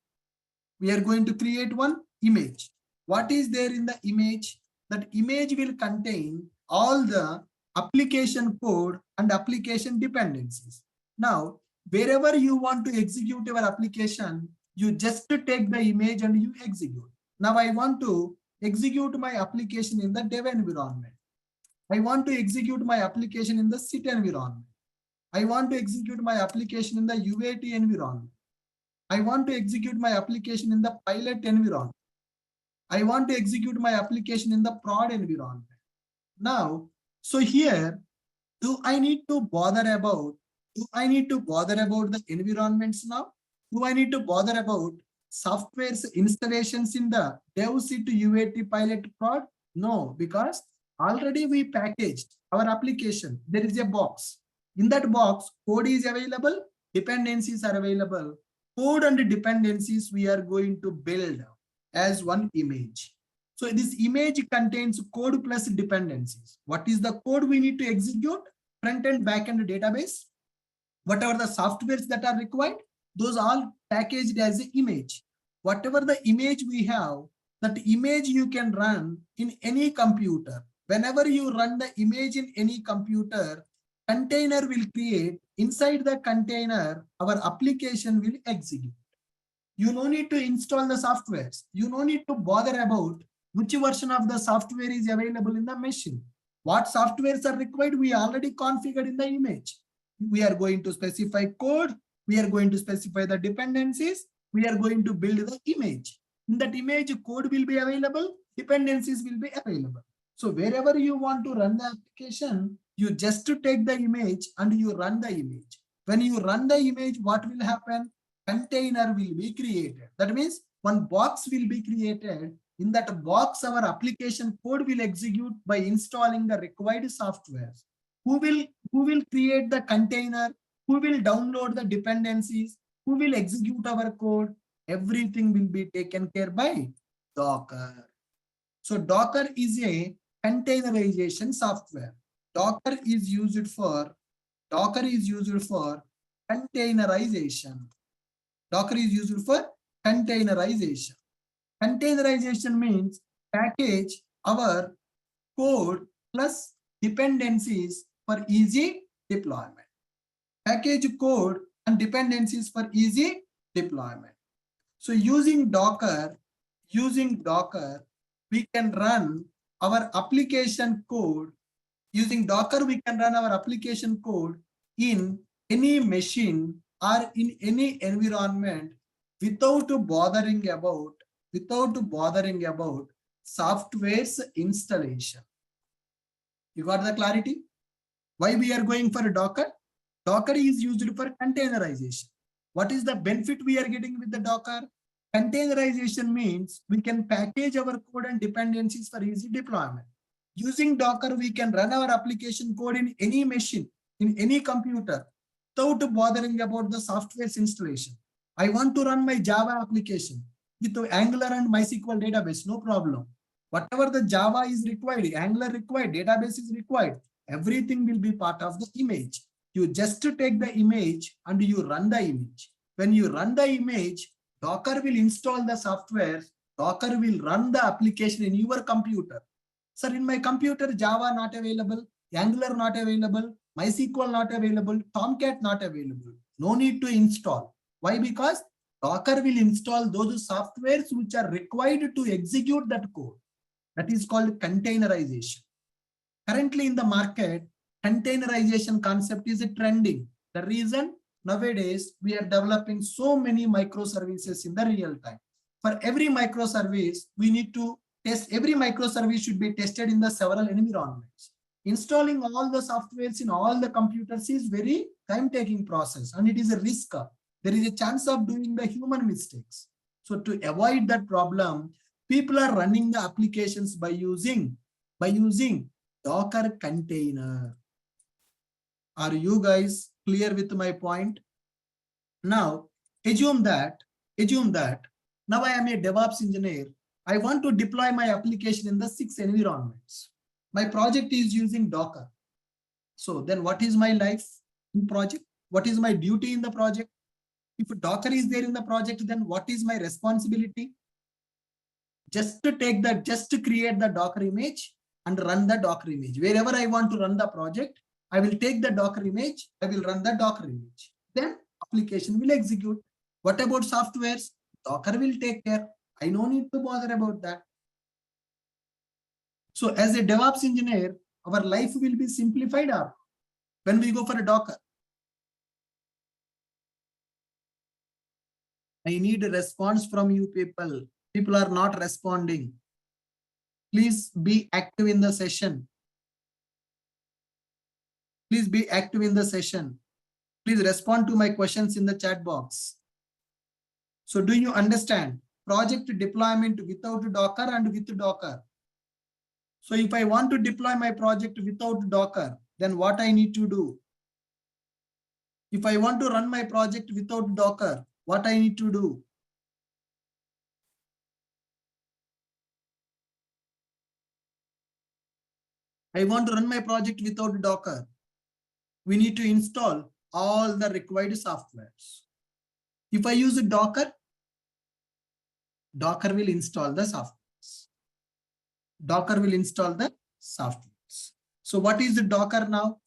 We are going to create one image. What is there in the image? That image will contain all the application code and application dependencies. Now, wherever you want to execute your application, you just take the image and you execute. Now I want to execute my application in the dev environment. I want to execute my application in the SIT environment. I want to execute my application in the UAT environment. I want to execute my application in the pilot environment. I want to execute my application in the prod environment. Now, so here, do I need to bother about the environments now? Do I need to bother about software's installations in the dev SIT UAT pilot prod? No, because already we packaged our application. There is a box. In that box, code is available, dependencies are available. Code and dependencies we are going to build as one image. So this image contains code plus dependencies. What is the code we need to execute? Front-end, back-end database. Whatever the softwares that are required, those all packaged as an image. Whatever the image we have, that image you can run in any computer. Whenever you run the image in any computer, container will create. Inside the container, our application will execute. You no need to install the softwares. You no need to bother about which version of the software is available in the machine. What softwares are required, we already configured in the image. We are going to specify code. We are going to specify the dependencies. We are going to build the image. In that image, code will be available. Dependencies will be available. So wherever you want to run the application, you just to take the image and you run the image. When you run the image, what will happen? Container will be created. That means one box will be created. In that box, our application code will execute by installing the required software. Who will create the container? Who will download the dependencies? Who will execute our code? Everything will be taken care by Docker. So Docker is a containerization software. Docker is used for containerization. Docker is used for containerization. Containerization means package our code plus dependencies for easy deployment. Package code and dependencies for easy deployment. So using Docker, we can run our application code. Using Docker, we can run our application code in any machine or in any environment without bothering about software's installation. You got the clarity? Why we are going for Docker? Docker is used for containerization. What is the benefit we are getting with the Docker? Containerization means we can package our code and dependencies for easy deployment. Using Docker, we can run our application code in any machine, in any computer, without bothering about the software's installation. I want to run my Java application with Angular and MySQL database, no problem. Whatever the Java is required, Angular required, database is required, everything will be part of the image. You just take the image and you run the image. When you run the image, Docker will install the software. Docker will run the application in your computer. Sir, in my computer, Java not available, Angular not available, MySQL not available, Tomcat not available. No need to install. Why? Because Docker will install those softwares which are required to execute that code. That is called containerization. Currently in the market, containerization concept is trending. The reason, nowadays we are developing so many microservices in the real time. For every microservice, we need to test. Every microservice should be tested in the several environments. Installing all the softwares in all the computers is very time-taking process, and it is a risk. There is a chance of doing the human mistakes. So to avoid that problem, people are running the applications by using Docker container. Are you guys clear with my point? Now, assume that now I am a DevOps engineer. I want to deploy my application in the 6 environments. My project is using Docker. So then what is my life in project? What is my duty in the project? If Docker is there in the project, then what is my responsibility? Just to create the Docker image and run the Docker image. Wherever I want to run the project, I will take the Docker image, I will run the Docker image. Then application will execute. What about softwares? Docker will take care. I no need to bother about that. So as a DevOps engineer, our life will be simplified or when we go for a Docker. I need a response from you people. People are not responding. Please be active in the session. Please be active in the session. Please respond to my questions in the chat box. So do you understand project deployment without Docker and with Docker? So if I want to deploy my project without Docker, then what I need to do? If I want to run my project without Docker, what I need to do? I want to run my project without Docker. We need to install all the required softwares. If I use Docker, Docker will install the softwares. Docker will install the softwares. So what is the Docker now?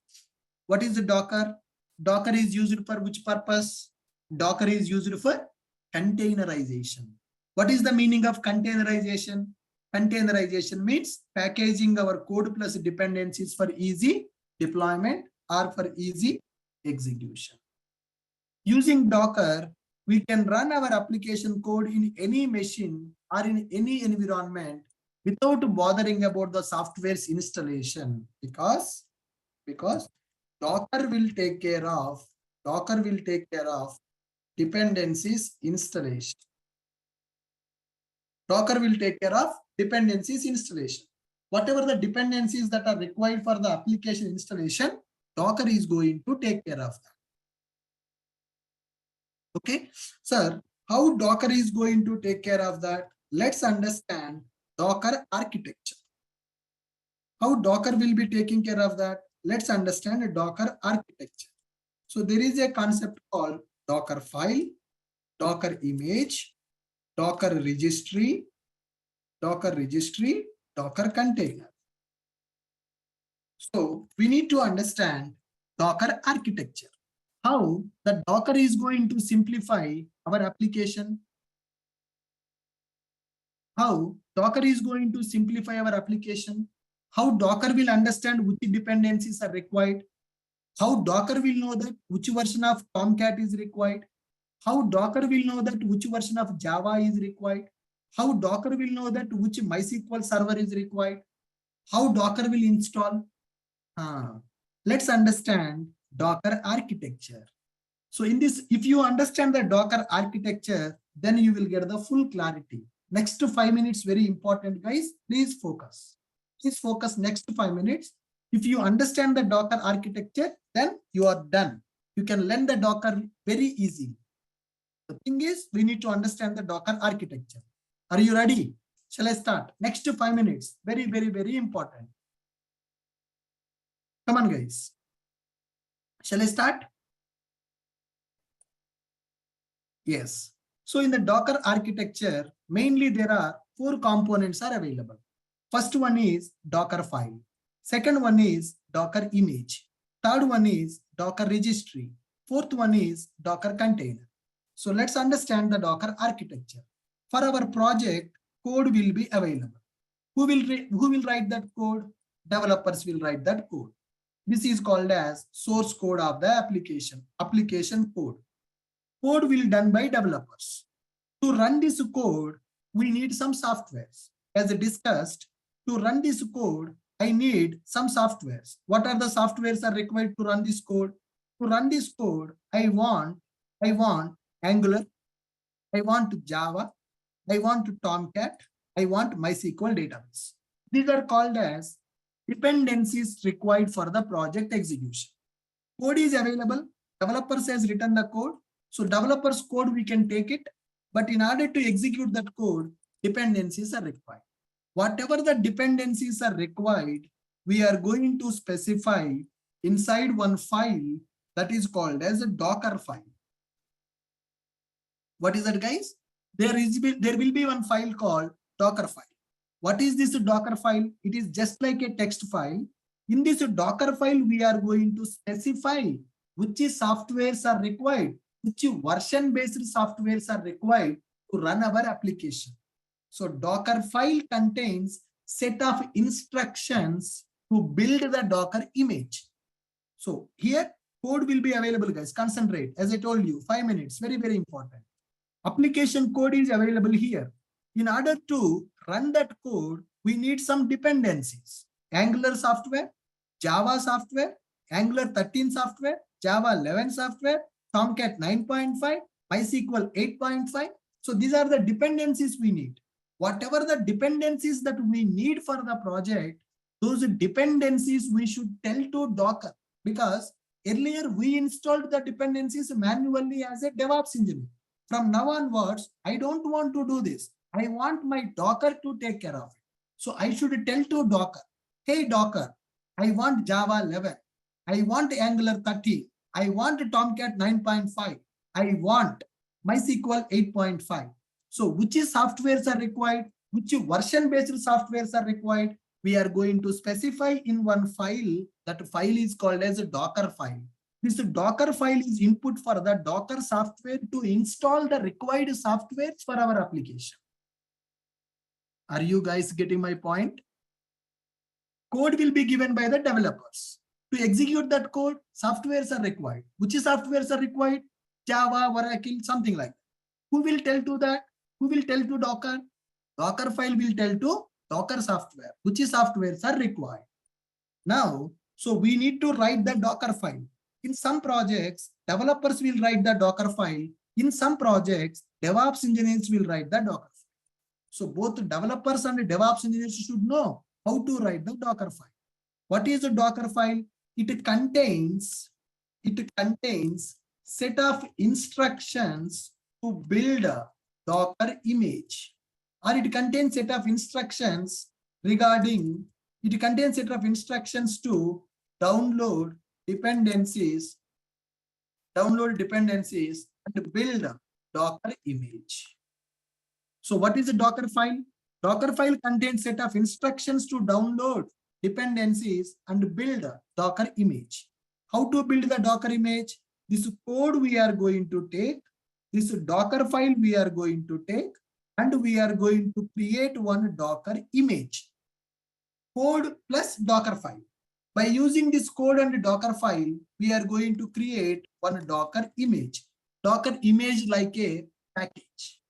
What is the Docker? Docker is used for which purpose? Docker is used for containerization. What is the meaning of containerization? Containerization means packaging our code plus dependencies for easy deployment or for easy execution. Using Docker, we can run our application code in any machine or in any environment without bothering about the software's installation because Docker will take care of dependencies installation. Docker will take care of dependencies installation. Whatever the dependencies that are required for the application installation, Docker is going to take care of that. Okay, sir, how Docker is going to take care of that? Let's understand Docker architecture. How Docker will be taking care of that? Let's understand a Docker architecture. So there is a concept called Docker file, Docker image, Docker registry, Docker container. So we need to understand Docker architecture. How the Docker is going to simplify our application. How Docker is going to simplify our application. How Docker will understand which dependencies are required. How Docker will know that which version of Tomcat is required. How Docker will know that which version of Java is required. How Docker will know that which MySQL server is required. How Docker will install. Let's understand Docker architecture. So in this, if you understand the Docker architecture, then you will get the full clarity. Next 5 minutes, very important, guys. Please focus. Please focus next 5 minutes. If you understand the Docker architecture, then you are done. You can learn the Docker very easily. The thing is, we need to understand the Docker architecture. Are you ready? Shall I start? Next 5 minutes. Very, very, very important. Come on, guys. Shall I start? Yes. So in the Docker architecture, mainly there are 4 components are available. First one is Docker file. Second one is Docker image. Third one is Docker registry. Fourth one is Docker container. So let's understand the Docker architecture. For our project, code will be available. Who will write that code? Developers will write that code. This is called as source code of the application code. Code will be done by developers. To run this code, we need some softwares. As discussed, to run this code, I need some softwares. What are the softwares are required to run this code? To run this code, I want Angular, I want Java, I want Tomcat, I want MySQL database. These are called as dependencies required for the project execution. Code is available. Developers has written the code. So developers code, we can take it. But in order to execute that code, dependencies are required. Whatever the dependencies are required, we are going to specify inside one file that is called as a Docker file. What is that, guys? There will be one file called Docker file. What is this Docker file? It is just like a text file. In this Docker file, we are going to specify which softwares are required, which version-based softwares are required to run our application. So Docker file contains set of instructions to build the Docker image. So here code will be available, guys. Concentrate. As I told you, 5 minutes, very, very important. Application code is available here. In order to run that code, we need some dependencies. Angular software, Java software, Angular 13 software, Java 11 software, Tomcat 9.5, MySQL 8.5. So these are the dependencies we need. Whatever the dependencies that we need for the project, those dependencies we should tell to Docker, because earlier we installed the dependencies manually as a DevOps engineer. From now onwards, I don't want to do this. I want my Docker to take care of it. So I should tell to Docker, hey Docker, I want Java 11. I want Angular 30. I want Tomcat 9.5. I want MySQL 8.5. So which softwares are required? Which version based softwares are required? We are going to specify in one file. That file is called as a Docker file. This Docker file is input for the Docker software to install the required softwares for our application. Are you guys getting my point? Code will be given by the developers. To execute that code, softwares are required. Which softwares are required? Java, Oracle, something like that. Who will tell to that? Who will tell to Docker? Docker file will tell to Docker software. Which softwares are required? Now, so we need to write the Docker file. In some projects, developers will write the Docker file. In some projects, DevOps engineers will write the Docker file. So both developers and DevOps engineers should know how to write the Docker file. What is a Docker file? It contains set of instructions to build a Docker image, or it contains set of instructions regarding, it contains set of instructions to download dependencies and build a Docker image. So what is a Docker file? Docker file contains set of instructions to download dependencies and build a Docker image. How to build the Docker image? This code we are going to take, this Docker file we are going to take, and we are going to create one Docker image. Code plus Docker file. By using this code and Docker file, we are going to create one Docker image. Docker image like a package.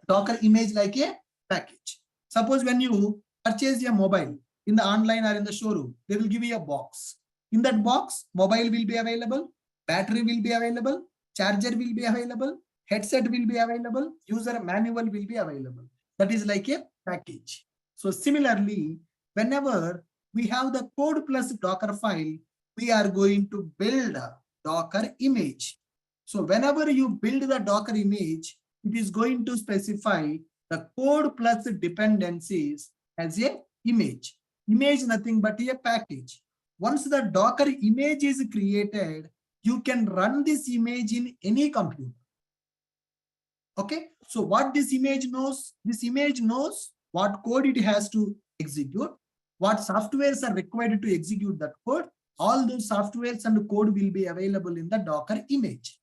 Docker image like a package. Suppose when you purchase a mobile in the online or in the showroom, they will give you a box. In that box, mobile will be available, battery will be available, charger will be available, headset will be available, user manual will be available. That is like a package. So similarly, whenever we have the code plus Docker file, we are going to build a Docker image. So whenever you build the Docker image, it is going to specify the code plus dependencies as a image. Image nothing but a package. Once the Docker image is created, you can run this image in any computer. Okay, so what this image knows? This image knows what code it has to execute, what softwares are required to execute that code. All those softwares and code will be available in the Docker image.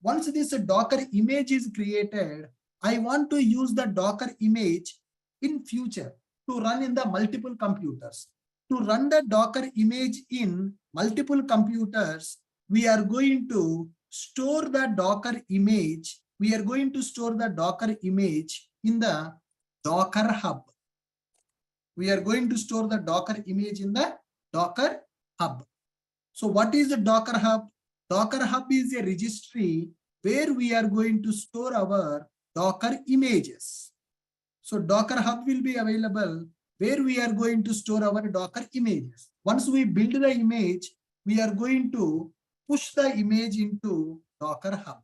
Once this Docker image is created, I want to use the Docker image in future to run in the multiple computers. To run the Docker image in multiple computers, we are going to store the Docker image. We are going to store the Docker image in the Docker Hub. We are going to store the Docker image in the Docker Hub. So what is the Docker Hub? Docker Hub is a registry where we are going to store our Docker images. So Docker Hub will be available where we are going to store our Docker images. Once we build the image, we are going to push the image into Docker Hub.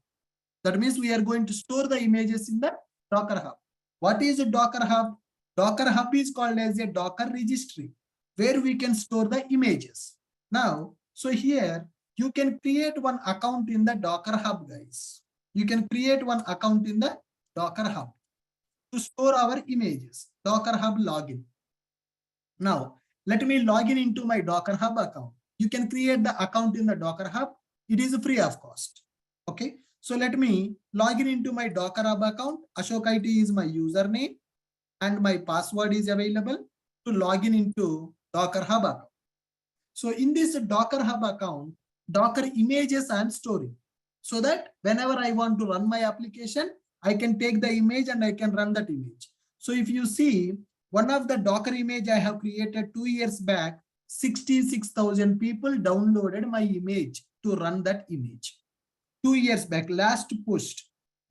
That means we are going to store the images in the Docker Hub. What is a Docker Hub? Docker Hub is called as a Docker registry where we can store the images. Now, so here you can create one account in the Docker Hub, guys. You can create one account in the Docker Hub to store our images. Docker Hub login. Now, let me log in into my Docker Hub account. You can create the account in the Docker Hub. It is free of cost. Okay. So let me log in into my Docker Hub account. Ashok IT is my username and my password is available to log in into Docker Hub account. So in this Docker Hub account, Docker images I'm storing, so that whenever I want to run my application, I can take the image and I can run that image. So if you see, one of the Docker image I have created 2 years back, 66,000 people downloaded my image to run that image. 2 years back, last pushed.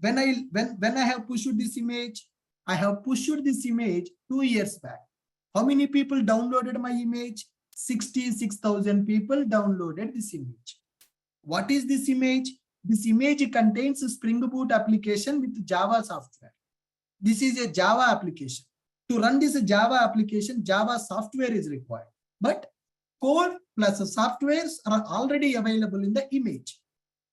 When I have pushed this image, I have pushed this image 2 years back. How many people downloaded my image? 66,000 people downloaded this image. What is this image? This image contains a Spring Boot application with Java software. This is a Java application. To run this Java application, Java software is required. But code plus softwares are already available in the image.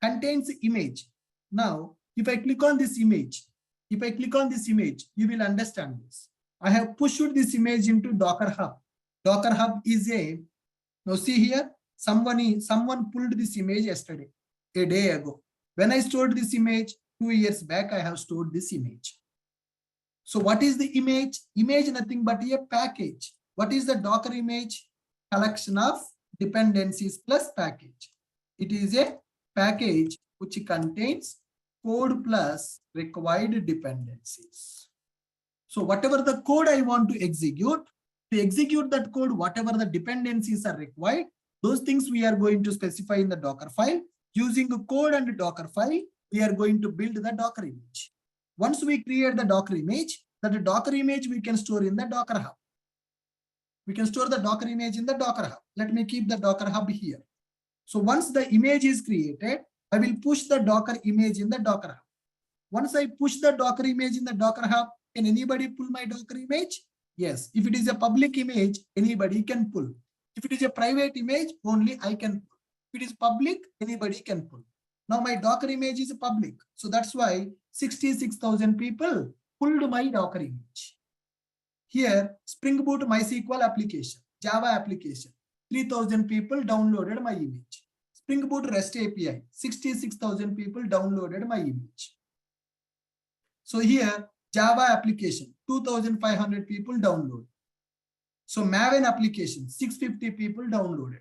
Contains image. Now, if I click on this image, you will understand this. I have pushed this image into Docker Hub. Docker Hub is now see here, someone pulled this image yesterday, a day ago. When I stored this image 2 years back, I have stored this image. So what is the image? Image nothing but a package. What is the Docker image? Collection of dependencies plus package. It is a package which contains code plus required dependencies. So whatever the code I want to execute that code, whatever the dependencies are required, those things we are going to specify in the Docker file. Using the code and Docker file, we are going to build the Docker image. Once we create the Docker image, that Docker image we can store in the Docker Hub. We can store the Docker image in the Docker Hub. Let me keep the Docker Hub here. So once the image is created, I will push the Docker image in the Docker Hub. Once I push the Docker image in the Docker Hub, can anybody pull my Docker image? Yes. If it is a public image, anybody can pull. If it is a private image, only I can pull. If it is public, anybody can pull. Now my Docker image is public. So that's why 66,000 people pulled my Docker image. Here, Spring Boot MySQL application, Java application, 3,000 people downloaded my image. Spring Boot REST API, 66,000 people downloaded my image. So here, Java application, 2,500 people download. So Maven application, 650 people downloaded.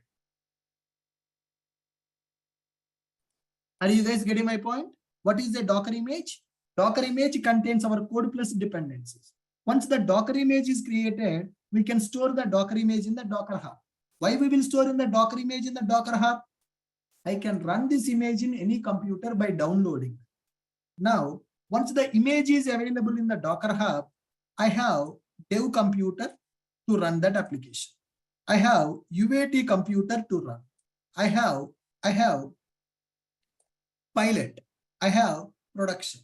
Are you guys getting my point? What is the Docker image? Docker image contains our code plus dependencies. Once the Docker image is created, we can store the Docker image in the Docker Hub. Why we will store in the Docker image in the Docker Hub? I can run this image in any computer by downloading. Now, once the image is available in the Docker Hub, I have dev computer to run that application. I have UAT computer to run. I have pilot. I have production.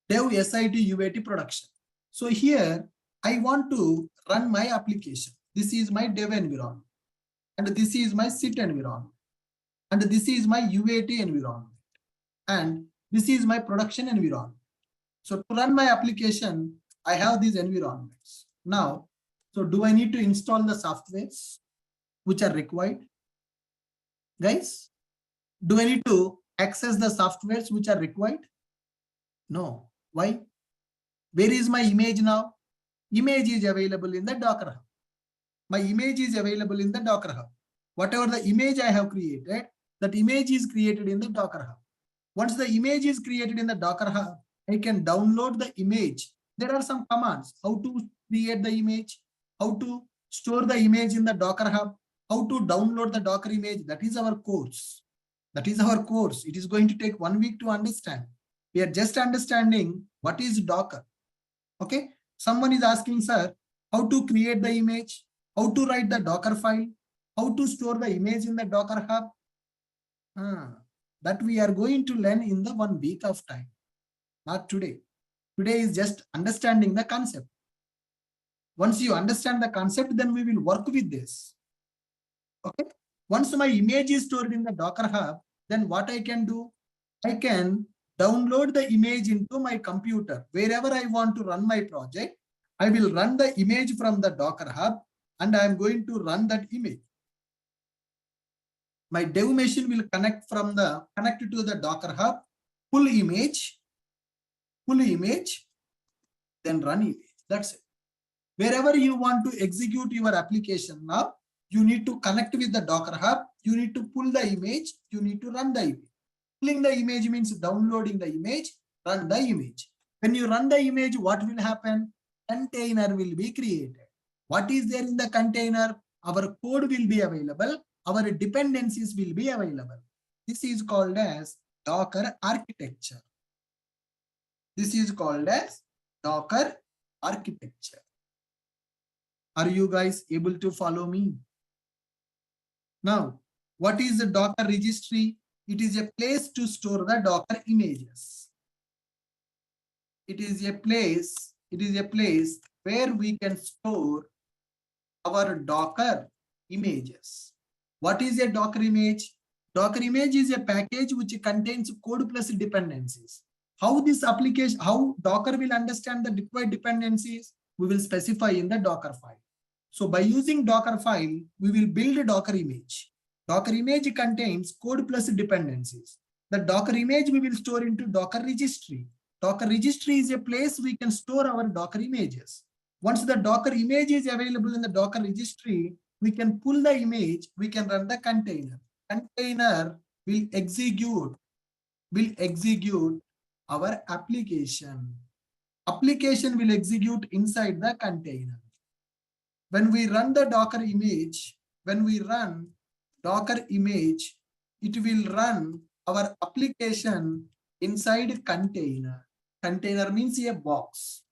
Dev SIT UAT production. So here I want to run my application. This is my dev environment. And this is my SIT environment. And this is my UAT environment. And this is my production environment. So to run my application, I have these environments. Now, so do I need to install the softwares which are required? Guys, do I need to access the softwares which are required? No. Why? Where is my image now? Image is available in the Docker Hub. My image is available in the Docker Hub. Whatever the image I have created, that image is created in the Docker Hub. Once the image is created in the Docker Hub, I can download the image. There are some commands, how to create the image, how to store the image in the Docker Hub, how to download the Docker image. That is our course. That is our course. It is going to take 1 week to understand. We are just understanding what is Docker. Okay. Someone is asking, sir, how to create the image, how to write the Docker file, how to store the image in the Docker Hub. That we are going to learn in the 1 week of time. Not today. Today is just understanding the concept. Once you understand the concept, then we will work with this. Okay. Once my image is stored in the Docker Hub, then what I can do? I can download the image into my computer. Wherever I want to run my project, I will run the image from the Docker Hub and I am going to run that image. My dev machine will connect to the Docker Hub, pull image, then run image. That's it. Wherever you want to execute your application now, You need to connect with the Docker Hub. You need to pull the image. You need to run the image. Pulling the image means downloading the image, run the image. When you run the image, what will happen? Container will be created. What is there in the container? Our code will be available. Our dependencies will be available. This is called as Docker architecture. This is called as Docker architecture. Are you guys able to follow me? Now, what is the Docker registry? It is a place to store the Docker images. It is a place where we can store our Docker images. What is a Docker image? Docker image is a package which contains code plus dependencies. How this application, how Docker will understand the deployed dependencies, we will specify in the Docker file. So by using Docker file, we will build a Docker image. Docker image contains code plus dependencies. The Docker image we will store into Docker registry. Docker registry is a place we can store our Docker images. Once the Docker image is available in the Docker registry, we can pull the image, we can run the container. Container will execute our application. Application will execute inside the container. When we run the Docker image, it will run our application inside container. Container means a box.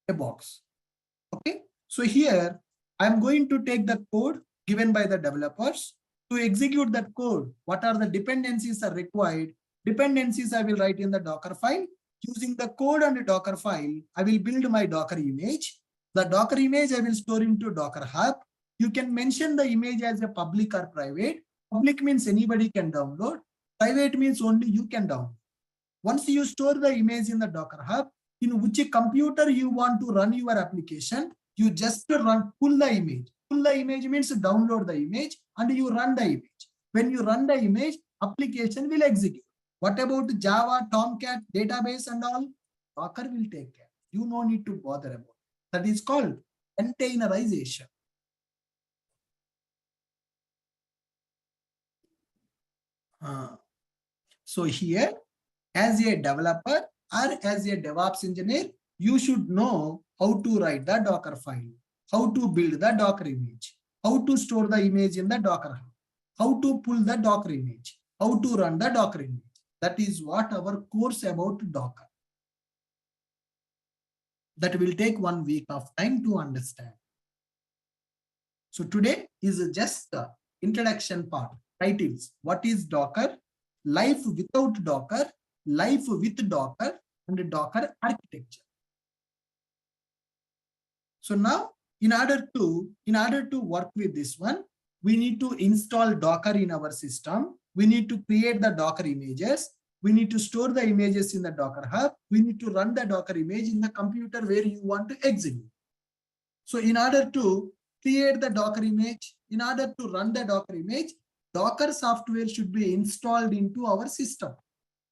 Okay. So here I'm going to take the code given by the developers. To execute that code, what are the dependencies are required? Dependencies I will write in the Docker file. Using the code and the Docker file, I will build my Docker image. The Docker image I will store into Docker Hub. You can mention the image as a public or private. Public means anybody can download. Private means only you can download. Once you store the image in the Docker Hub, in which computer you want to run your application, you just pull the image. Pull the image means download the image and you run the image. When you run the image, application will execute. What about Java, Tomcat, database and all? Docker will take care. You no need to bother about it. That is called containerization. So here, as a developer or as a DevOps engineer, you should know how to write the Docker file, how to build the Docker image, how to store the image in the Docker Hub, how to pull the Docker image, how to run the Docker image. That is what our course about Docker. That will take 1 week of time to understand. So today is just the introduction part. Titles: what is Docker, life without Docker, life with Docker, and Docker architecture. So now, in order to work with this one, we need to install Docker in our system. We need to create the Docker images. We need to store the images in the Docker Hub. We need to run the Docker image in the computer where you want to execute. So in order to create the Docker image, in order to run the Docker image, Docker software should be installed into our system.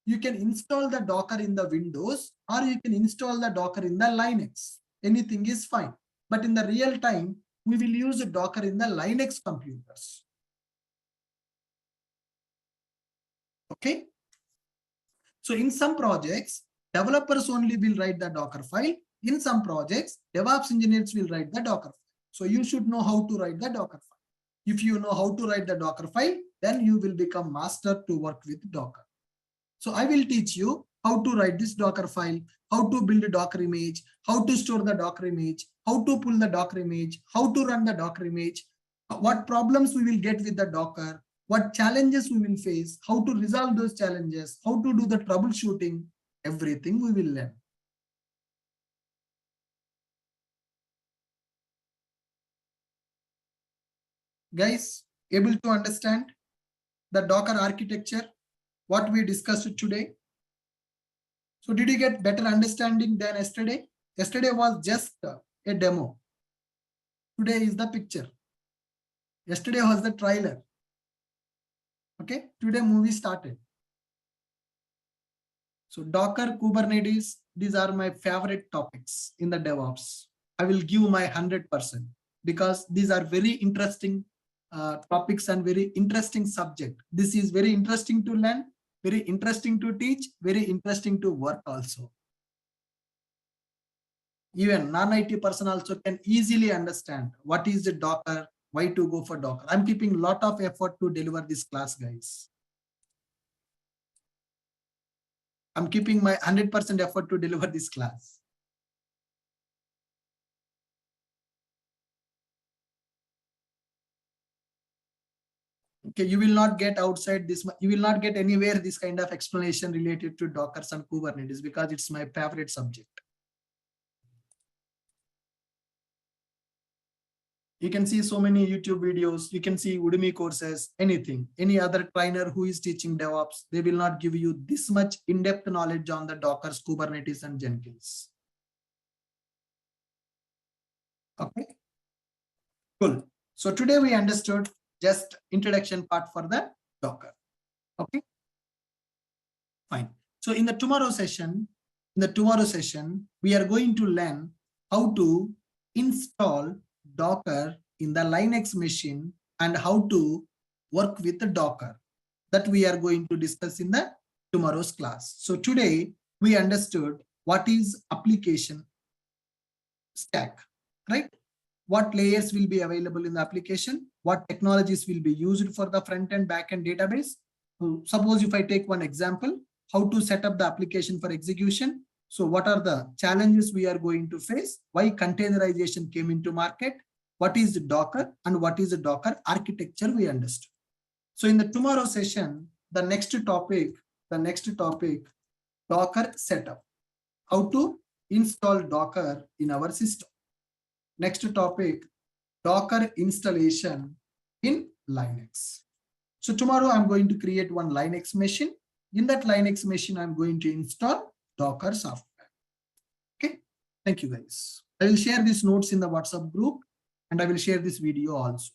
You can install the Docker in the Windows or you can install the Docker in the Linux. Anything is fine. But in the real time, we will use the Docker in the Linux computers. Okay. So in some projects, developers only will write the Docker file. In some projects, DevOps engineers will write the Docker file. So you should know how to write the Docker file. If you know how to write the Docker file, then you will become master to work with Docker. So I will teach you how to write this Docker file, how to build a Docker image, how to store the Docker image, how to pull the Docker image, how to run the Docker image, what problems we will get with the Docker, what challenges we will face, how to resolve those challenges, how to do the troubleshooting, everything we will learn. Guys, able to understand the Docker architecture, what we discussed today? So did you get better understanding than yesterday? Yesterday was just a demo. Today is the picture. Yesterday was the trailer. Okay, today movie started. So Docker, Kubernetes, these are my favorite topics in the DevOps. I will give my 100%. because these are very interesting topics and very interesting subject. This is very interesting to learn, very interesting to teach, very interesting to work also. Even non-IT person also can easily understand what is the Docker, why to go for Docker. I'm keeping a lot of effort to deliver this class, guys. I'm keeping my 100% effort to deliver this class. Okay, you will not get outside this, you will not get anywhere this kind of explanation related to Dockers and Kubernetes because it's my favorite subject. You can see so many YouTube videos, you can see Udemy courses, anything, any other trainer who is teaching DevOps, they will not give you this much in-depth knowledge on the Dockers, Kubernetes, and Jenkins. Okay, cool. So today we understood just introduction part for the Docker. Okay, fine. So in the tomorrow session, we are going to learn how to install Docker in the Linux machine and how to work with the Docker. That we are going to discuss in the tomorrow's class. So today we understood what is application stack, right? What layers will be available in the application, what technologies will be used for the front-end, back-end database. So suppose if I take one example, how to set up the application for execution. So what are the challenges we are going to face? Why containerization came into market? What is the Docker and what is the Docker architecture we understood. So in the tomorrow session, the next topic, Docker setup. How to install Docker in our system. Next topic, Docker installation in Linux. So tomorrow I'm going to create one Linux machine. In that Linux machine, I'm going to install Docker software. Okay, thank you guys. I will share these notes in the WhatsApp group and I will share this video also.